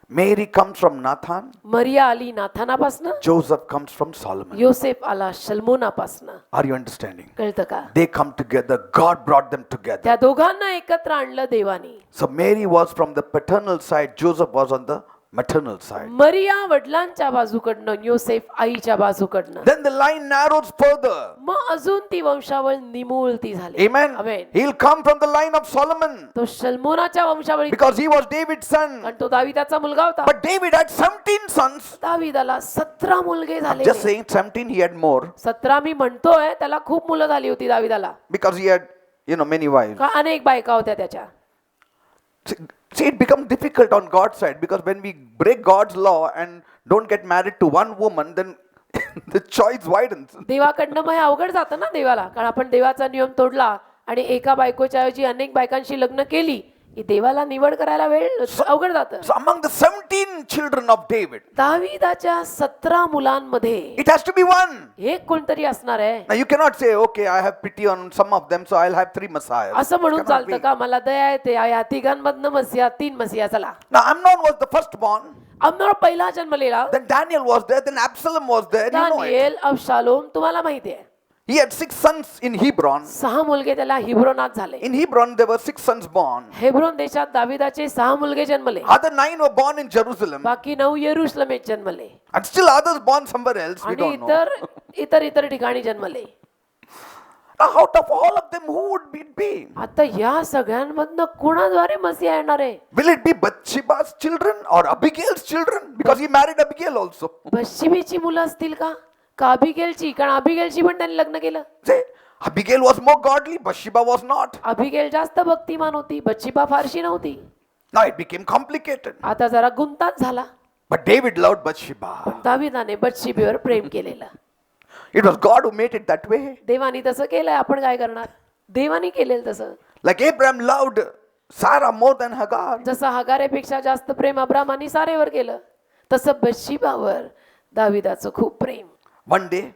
Mary comes from Nathan. मरिया आली नाथानापासनं. Joseph comes from Solomon. योसेफ आला शल्मोनापासनं. Are you understanding? कळतं का? They come together. God brought them together. त्या दोघांना एकत्र आणलं देवानी. So Mary was from the paternal side. Joseph was on the maternal side. मरिया वडिलांच्या बाजूकडनं, योसेफ आईच्या बाजूकडनं. Then the line narrows further. मग अजून ती वंशावळ निमुळती झाली. Amen. Amen. He'll come from the line of Solomon तो शल्मोनाच्या वंशावळी, because he was David's son. कारण तो दाविदाचा मुलगा होता. But David had 17 sons. दाविदाला 17 मुलगे झाले. Just saying 17, he had more 17 मी म्हणतोय, त्याला खूप मुलं झाली होती दाविदाला. because he had, many wives. का अनेक बायका होत्या त्याच्या. See, it becomes difficult on God's side because when we break God's law and don't get married to one woman, then the choice widens. देवाकडनं मग हे अवघड जातं ना देवाला. कारण आपण देवाचा नियम तोडला आणि एका बायकोच्या ऐवजी अनेक बायकांशी लग्न केली की देवाला निवड करायला वेळ अवघड जातं. So among the 17 children of David, दाविदाच्या 17 मुलांमध्ये it has to be one. एक कोणतरी असणार आहे. Now you cannot say, okay, I have pity on some of them, so I'll have 3 messiahs. असं म्हणून Cannot चालतं be. का? मला दया येते, या तिघांमधनं मसिया, 3 मसिया चला. Now Amnon was the firstborn. Amnon पहिला जन्मलेला. Then Daniel was there. Then Absalom was there. You know it. Daniel, Absalom, तुम्हाला माहिती आहे. He had 6 sons in Hebron. 6 मुलगे त्याला हिब्रोनात झाले. In Hebron, there were 6 sons born. Hebron देशात दाविदाचे 6 मुलगे जन्मले. Other 9 were born in Jerusalem. बाकी 9 यरूशलेमेत जन्मले. And still others born somewhere else. We आणि don't know. इतर ठिकाणी जन्मले. Now, out of all of them, who would it be? आता या सगळ्यांमधनं कोणाद्वारे मसीहा येणार आहे? Will it be Bathsheba's children or Abigail's children? Because he married Abigail also. बत्शेबेची मुलं असतील का? का अबिगेलची? कारण अबिगेलची पण त्यांनी लग्न केलं. Say, Abigail was more godly, Bathsheba was not. Abigail जास्त भक्तिमान होती, बत्शेबा फारशी नव्हती. Now it became complicated. आता जरा गुंताच झाला. But David loved Bathsheba. दाविदाने बत्शेबेवर प्रेम केलेलं. It was God who made it that way. देवानी तसं केलंय, आपण काय करणार? देवानी केलेलं तसं. Like Abraham loved Sarah more than Hagar. जसं हगारेपेक्षा जास्त प्रेम अब्रामानी सारेवर केलं, तसं बत्शेबावर दाविदाचं खूप प्रेम. One day,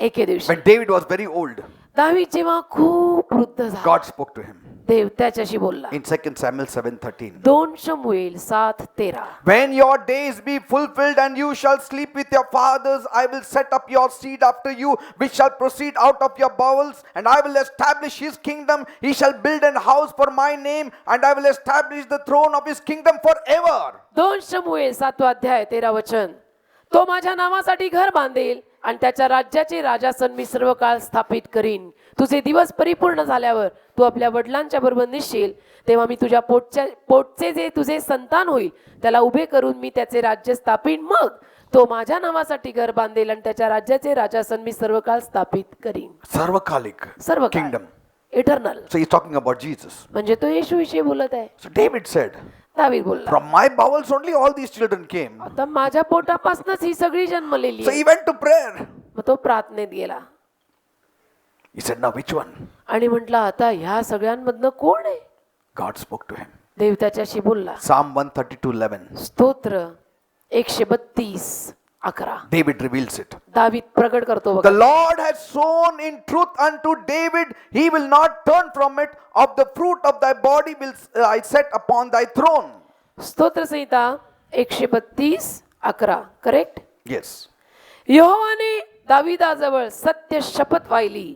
एके दिवशी when David was very old, दावीद जेव्हा खूप वृद्ध झाला, God spoke to him. देव त्याच्याशी बोलला. In 2 Samuel 7:13. 2 शमूएल 7:13. When your days be fulfilled and you shall sleep with your fathers, I will set up your seed after you, which shall proceed out of your bowels, and I will establish his kingdom. He shall build an house for my name, and I will establish the throne of his kingdom forever. 2 शमूएल 7 अध्याय 13 वचन. तो माझ्या नावासाठी घर बांधेल आणि त्याच्या राज्याचे राजासन मी सर्व काळ स्थापित करीन. तुझे दिवस परिपूर्ण झाल्यावर तू आपल्या वडिलांच्या बरोबर निसशील, तेव्हा मी तुझ्या पोटचे जे तुझे संतान होईल त्याला उभे करून मी त्याचे राज्य स्थापिन. मग तो माझ्या नावासाठी घर बांधेल आणि त्याच्या राज्याचे राजासन मी सर्व काळ स्थापित करीन. Sarvakalik. सर्व Kingdom. Eternal. So he's talking about Jesus. म्हणजे तो येशू विषयी बोलत आहे. So David said, दावीद बोलला, from my bowels only all these children came. आता माझ्या पोटापासूनच ही सगळी जन्मलेली So आहे. he went to prayer. मग तो प्रार्थनेत गेला He said, now which one? आणि म्हटलं, आता ह्या सगळ्यांमधनं कोण आहे? God spoke to him. देव त्याच्याशी बोलला. Psalm 132:11. स्तोत्र 132:11. David reveals it. दावीद प्रकट करतो The बघा. Lord has sown in truth unto David. He will not turn from it. Of the fruit of thy body will I set upon thy throne. स्तोत्र संहिता 132:11. करेक्ट. Yes. यहोवाने दाविदाजवळ सत्य शपथ वाहिली,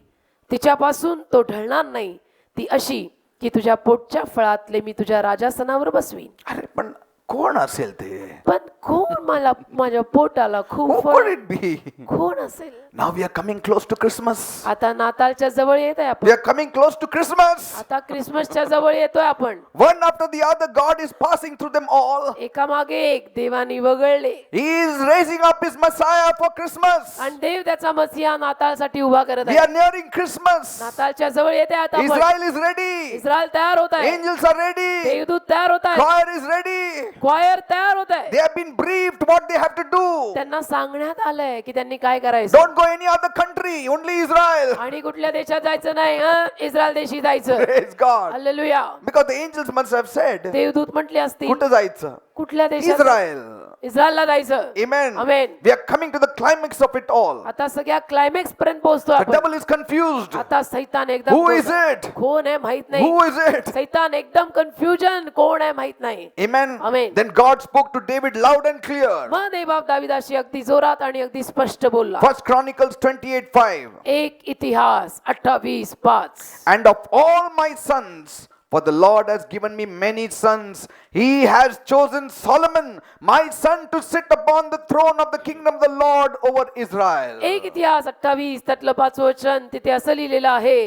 तिच्यापासून तो ढळणार नाही. ती अशी की तुझ्या पोटच्या फळातले मी तुझ्या राजासनावर बसवीन. अरे पण कोण असेल ते? पण कोण मला माझ्या पोटाला खूप Who फळ, could it be? कोण असेल? Now we are coming close to Christmas. आता नाताळच्या जवळ येत आहे We आपण. are coming close to Christmas. आता क्रिसमसच्या जवळ येतोय आपण. One after the other, God is passing through them all. एकामागे एक देवानी वगळले He is raising up his Messiah for Christmas. आणि देव त्याचा मसीहा नाताळसाठी उभा करत We आहे. are nearing Christmas. नाताळच्या जवळ येते आता आपण. Israel is ready. इस्रायल तयार होत आहे. Angels are ready. देवदूत तयार होत आहे. Choir is ready. क्वायर तयार होत आहे. They have been briefed what they have to do. त्यांना सांगण्यात आलंय की त्यांनी काय करायचं. Don't go any other country, only Israel. आणि कुठल्या देशात जायचं नाही, हं? इस्रायल देशी जायचं. Praise God. Hallelujah. Because the angels must have said, देवदूत म्हटले असतील कुठं जायचं? कुठल्या देशात? Israel. इस्रायलला जायचं. Amen. Amen. We are coming to the climax of it all. आता सगळ्या क्लायमॅक्स पर्यंत पोहोचतो The आपण. devil is confused. आता सैतान एकदम Who is it? कोण आहे माहित नाही. Who is it? सैतान एकदम कन्फ्युजन, कोण आहे माहित नाही. Amen. Amen. Then God spoke to David loud and clear. मग देवबाप दाविदाशी अगदी जोरात आणि अगदी स्पष्ट बोलला. 1 Chronicles 28:5. एक इतिहास 28:5. And of all my sons, for the Lord has given me many sons, he has chosen Solomon, my son, to sit upon the throne of the kingdom of the Lord over Israel. एक इतिहास 28 त्यातलं 5 वचन तिथे असं लिहिलेलं आहे.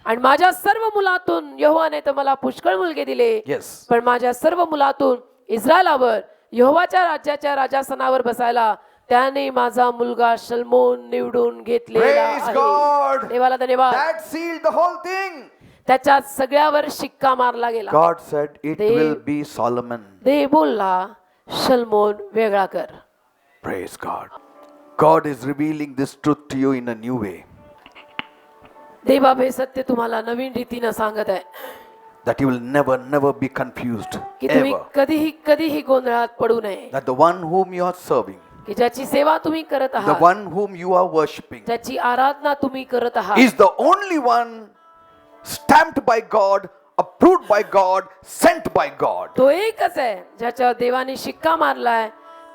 आणि माझ्या सर्व मुलातून यहोवाने तर मला पुष्कळ मुलगे दिले, Yes. पण माझ्या सर्व मुलातून इस्रायलावर यहोवाच्या राज्याच्या राजासनावर बसायला त्याने माझा मुलगा शल्मोन निवडून घेतलेला Praise आहे. God. देवाला धन्यवाद. That sealed the whole thing. त्याच्यात सगळ्यावर शिक्का मारला गेला. God said it They- will be Solomon. देव बोलला शल्मोन वेगळा कर. Praise God. God is revealing this truth to you in a new way. देवबाप हे सत्य तुम्हाला नवीन रीतीनं सांगत आहे That you will never be confused. की तुम्ही Ever. कधीही गोंधळात पडू नये. That the one whom you are serving, की ज्याची सेवा तुम्ही करत the आहात, one whom you are worshipping, ज्याची आराधना तुम्ही करत आहात, is the only one stamped by God, approved by God, sent by God. तो एकच आहे ज्याच्यावर देवाने शिक्का मारलाय,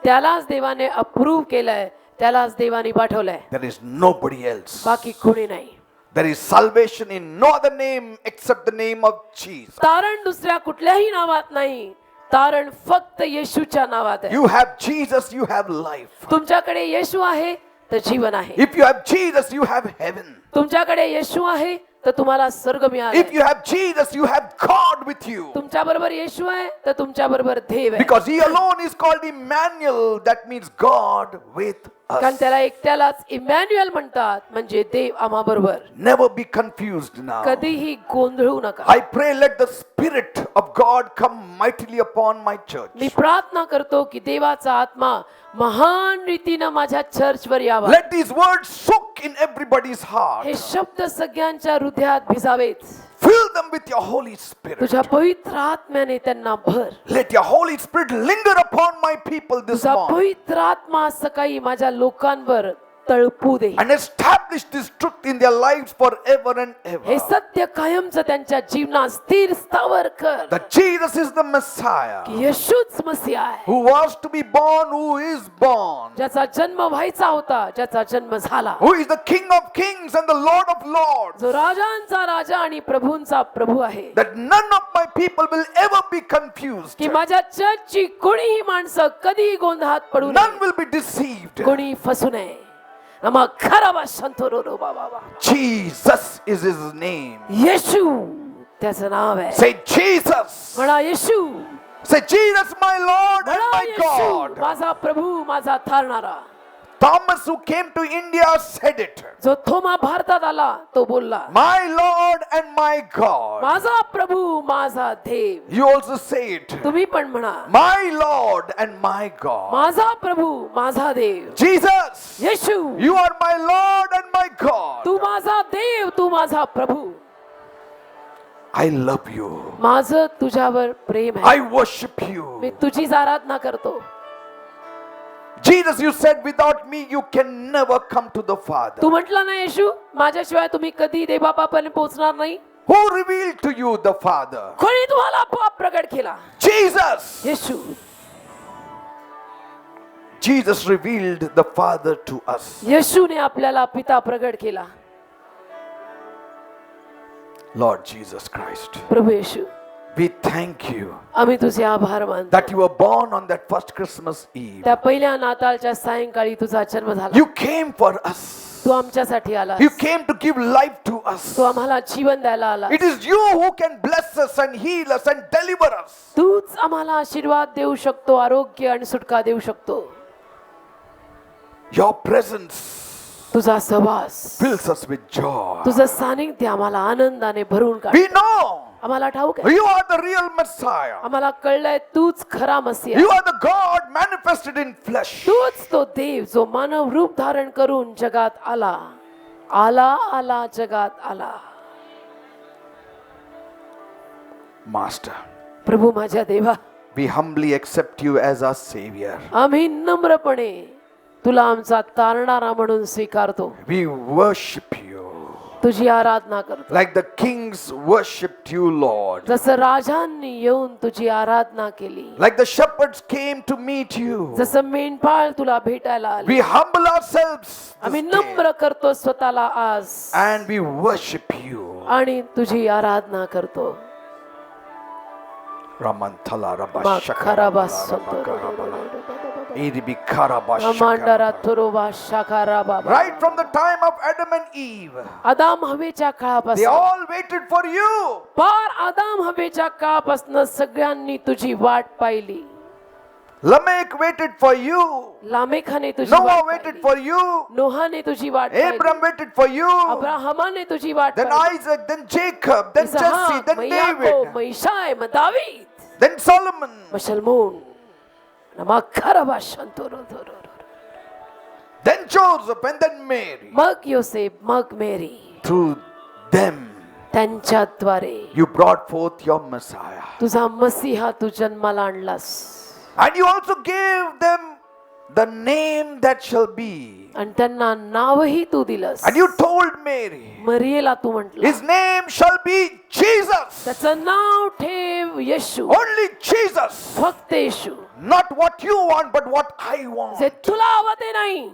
त्यालाच देवाने अप्रूव्ह केलंय, त्यालाच देवाने पाठवलंय. There is nobody else. बाकी कोणी नाही. There is salvation in no other name except the name of Jesus. तारण दुसऱ्या कुठल्याही नावात नाही, तारण फक्त येशूच्या नावात आहे. You have Jesus, you have life. तुमच्याकडे येशू आहे तर जीवन आहे. If you have Jesus, you have heaven. तुमच्याकडे येशू आहे तर तुम्हाला स्वर्ग If मिळाला. you have Jesus, you have God with you. तुमच्या बरोबर येशू आहे तर तुमच्या बरोबर देव आहे. Because He alone is called Emmanuel, that means God with कारण us. त्याला एकट्यालाच इमॅन्युअल म्हणतात, म्हणजे देव आम्हा बरोबर. Never be confused now. कधीही गोंधळू नका. I pray let the Spirit of God come mightily upon my church. मी प्रार्थना करतो की देवाचा आत्मा महान रीतीनं माझ्या चर्चवर यावा. Let these words soak in everybody's heart. हे शब्द सगळ्यांच्या हृदयात भिजावेत. Fill them with your Holy Spirit. तुझ्या पवित्र आत्म्याने त्यांना भर. Let your Holy Spirit linger upon my people this तुझा morning. पवित्र आत्मा सकाळी माझ्या लोकांवर तळपू दे. and establish this truth in their lives forever and हे ever. सत्य कायमचं त्यांच्या जीवनात स्थिर स्थावर कर. That Jesus is the Messiah की येशूच मसीहा आहे, who was to be born, who is born, ज्याचा जन्म व्हायचा होता, ज्याचा जन्म झाला, who is the King of kings and the Lord of lords. जो राजांचा राजा आणि प्रभूंचा प्रभू आहे. That none of my people will ever be confused. की माझ्या चर्चची कोणीही माणसं कधी गोंधळात पडू None नये, will be deceived. कोणी फसू नये. मग खराबा संतोरो बाबा. Jesus is his name. येशू त्याचं नाव आहे. Say Jesus. म्हणा येशू. Say Jesus, my Lord and म्हणा my येशू God. माझा प्रभू, माझा थारणारा. Thomas, who came to India, said it. जो थोमा भारतात आला तो बोलला, My Lord and my God. माझा प्रभू, माझा देव. You also say it. तुम्ही पण म्हणा, My Lord and my God. माझा प्रभू, माझा देव. Jesus, Yeshu, you are my Lord and my God. तू माझा देव, तू माझा प्रभू. I love you. माझं तुझ्यावर प्रेम आहे. I worship you. मी तुझीच आराधना करतो. Jesus, you said without me you can never come to the Father. तू म्हटला ना येशू, माझ्याशिवाय तुम्ही कधी देवबापापर्यंत पोहोचणार नाही. Who revealed to you the Father? कोणी तुम्हाला पाप प्रगट केला? Jesus. Yeshu. Jesus revealed the Father to us. येशूने आपल्याला पिता प्रगट केला. Lord Jesus Christ, Prabhu Yeshu, we thank you आम्ही तुझे आभार मानतो. that you were born on that first Christmas Eve. त्या पहिल्या नाताळच्या सायंकाळी तुझा जन्म झाला. You came for us. तू आमच्यासाठी आला. You came to give life to us. तू आम्हाला जीवन द्यायला आला. It is you who can bless us and heal us and deliver us. तूच आम्हाला आशीर्वाद देऊ शकतो, आरोग्य आणि सुटका देऊ शकतो. Your presence तुझा सहवास, fills us with joy. तुझं सानिध्य आम्हाला आनंदाने भरून काढ. We know आम्हाला ठाऊक आहे, you are the real Messiah. आम्हाला कळलंय तूच खरा मसीहा. You are the God manifested in flesh. तूच तो देव जो मानव रूप धारण करून जगात आला. आला जगात आला. Master, प्रभू माझ्या देवा, we humbly accept you as our Savior. आम्ही नम्रपणे तुला आमचा तारणारा म्हणून स्वीकारतो. We worship you तुझी आराधना करतो. like the kings worshipped you, Lord. जसं राजांनी येऊन तुझी आराधना केली, Like the shepherds came to meet you. जसं मेंढपाळ तुला भेटायला आले, We humble ourselves आम्ही this day नम्र करतो स्वतःला आज and we worship you. आणि तुझी आराधना करतो. Ramantala मग Rabashaka खराबा Right from the time of Adam and Eve, आदाम हवेच्या they काळापासून, all waited for you. पार आदाम हवेच्या काळापासून सगळ्यांनी तुझी वाट पाहिली. Lamech waited for you. लामेखाने तुझी Noah वाट waited पाहिली. for you. नोहाने तुझी वाट पाहिली. Abraham waited for you. अब्राहमाने तुझी वाट Then पाहिली. Isaac, then Jacob, then Jesse, इसहाक, then मग याकोब, David, मग इशाय, मग दावीद, then Solomon. मग शलमोन, मग खराबा शंतोरो, Then Joseph and then Mary. मग योसेफ, मग मेरी. Through them, त्यांच्याद्वारे you brought forth your Messiah. तुझा मसीहा तू जन्माला आणलास. And you also gave them the name that shall be. आणि त्यांना नावही तू दिलंस. And you told Mary, मरियेला तू म्हटलं, his name shall be Jesus. त्याचं नाव ठेव येशू. Only Jesus. फक्त येशू. Not what you want, but what I want. जे तुला हवं ते नाही,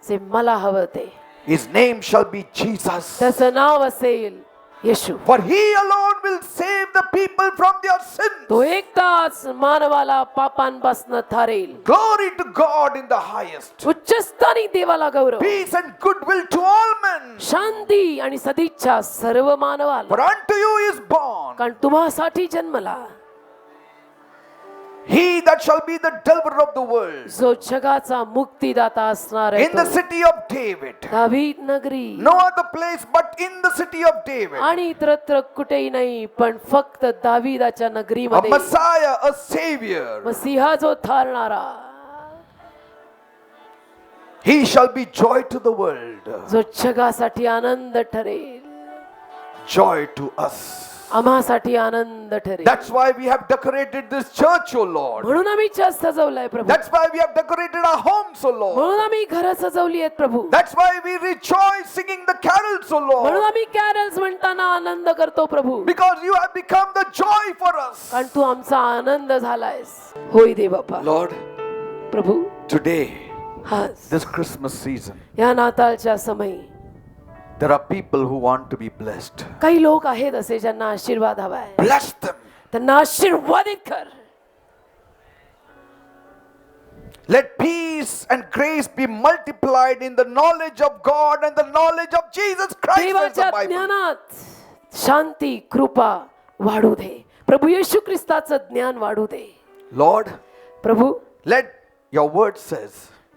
जे मला हवं ते. His name shall be Jesus. त्याचं नाव असेल येशू. For he alone will save the people from their sins. तो एकटाच मानवाला पापांपासून थारेल. Glory to God in the highest. उच्चस्थानी देवाला गौरव. Peace and goodwill to all men. शांती आणि सदिच्छा सर्व मानवाला. For unto you is born कारण तुम्हासाठी जन्मला he that shall be the deliverer of the world. जो जगाचा मुक्तिदाता असणार आहे In the तो. city of David. दावीद नगरी. No other place but in the city of David. आणि इतरत्र कुठेही नाही, पण फक्त दावीदाच्या A नगरीमध्ये. Messiah, a Savior. मसीहा जो थारणारा, He shall be joy to the world. जो जगासाठी आनंद ठरेल. Joy to us. आम्हासाठी आनंद ठरेल. That's why we have decorated this church, O Lord. म्हणून आम्ही चर्च सजवलंय प्रभू. That's why we have decorated our homes, O Lord. म्हणून आम्ही घरं सजवली आहेत प्रभू. That's why we rejoice singing the carols, O म्हणून Lord. आम्ही कॅरल्स म्हणताना आनंद करतो प्रभू. Because you have become the joy for us. कारण तू आमचा आनंद झालायस. होय दे बाप्पा. Lord, प्रभू today, आज this Christmas season, या नाताळच्या समयी there are people who want to be blessed. काही लोक आहेत असे ज्यांना आशीर्वाद हवाय. Bless them. त्यांना आशीर्वादित कर. Let peace and grace be multiplied in the knowledge of God and the knowledge of Jesus Christ, says देवाच्या the Bible. ज्ञानात शांती कृपा वाढू दे. प्रभू येशू ख्रिस्ताचं ज्ञान वाढू दे. Lord, Prabhu let your word says,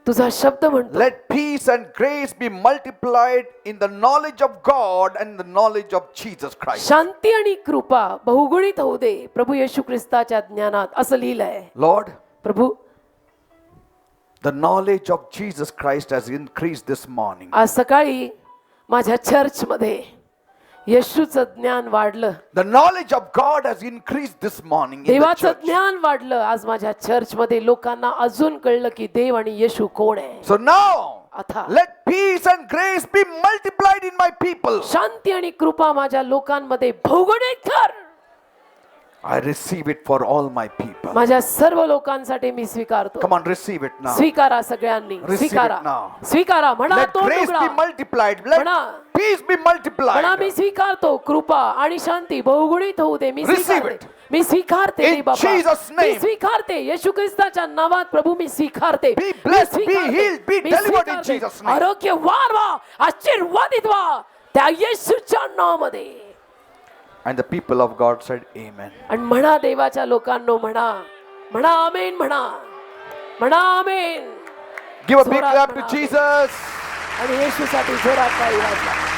तुझा शब्द म्हणतो let peace and grace be multiplied in the knowledge of God and the knowledge of Jesus Christ. शांती आणि कृपा बहुगुणित होऊ दे प्रभू येशू ख्रिस्ताच्या ज्ञानात असं लिहिलंय. Lord, Prabhu the knowledge of Jesus Christ has increased this morning. आज सकाळी माझ्या चर्चमध्ये येशूचं ज्ञान वाढलं. The knowledge of God has increased this morning in the देवाचं church. ज्ञान वाढलं. आज माझ्या चर्चमध्ये लोकांना अजून कळलं की देव आणि येशू कोण आहे. So now, आता let peace and grace be multiplied in my people. शांती आणि कृपा माझ्या लोकांमध्ये बहुगुणित कर. I receive it for all my people. माझ्या सर्व लोकांसाठी मी स्वीकारतो. Come on, receive it now. स्वीकारा सगळ्यांनी. Receive स्वीकारा it now. स्वीकारा. म्हणा Let तो grace उघडा. be multiplied. Let म्हणा. peace be म्हणा multiplied. मी स्वीकारतो कृपा आणि शांती बहुगुणित होऊ दे. मी Receive स्वीकारते. it. मी स्वीकारते In रे बाबा. Jesus' मी name. स्वीकारते येशू ख्रिस्ताच्या नावात प्रभू मी स्वीकारते. Be मी blessed, be स्वीकारते. healed, be me delivered in स्वीकारते. Jesus' name. आरोग्यवान व्हा, आशीर्वादित व्हा त्या येशूच्या नावामध्ये. And the people of God said, Amen. आणि म्हणा देवाच्या लोकांनो म्हणा. म्हणा आमेन म्हणा. म्हणा आमेन. Give a big जोरात clap to म्हणा. Jesus. आणि येशूसाठी जोरात टाळी वाजवा.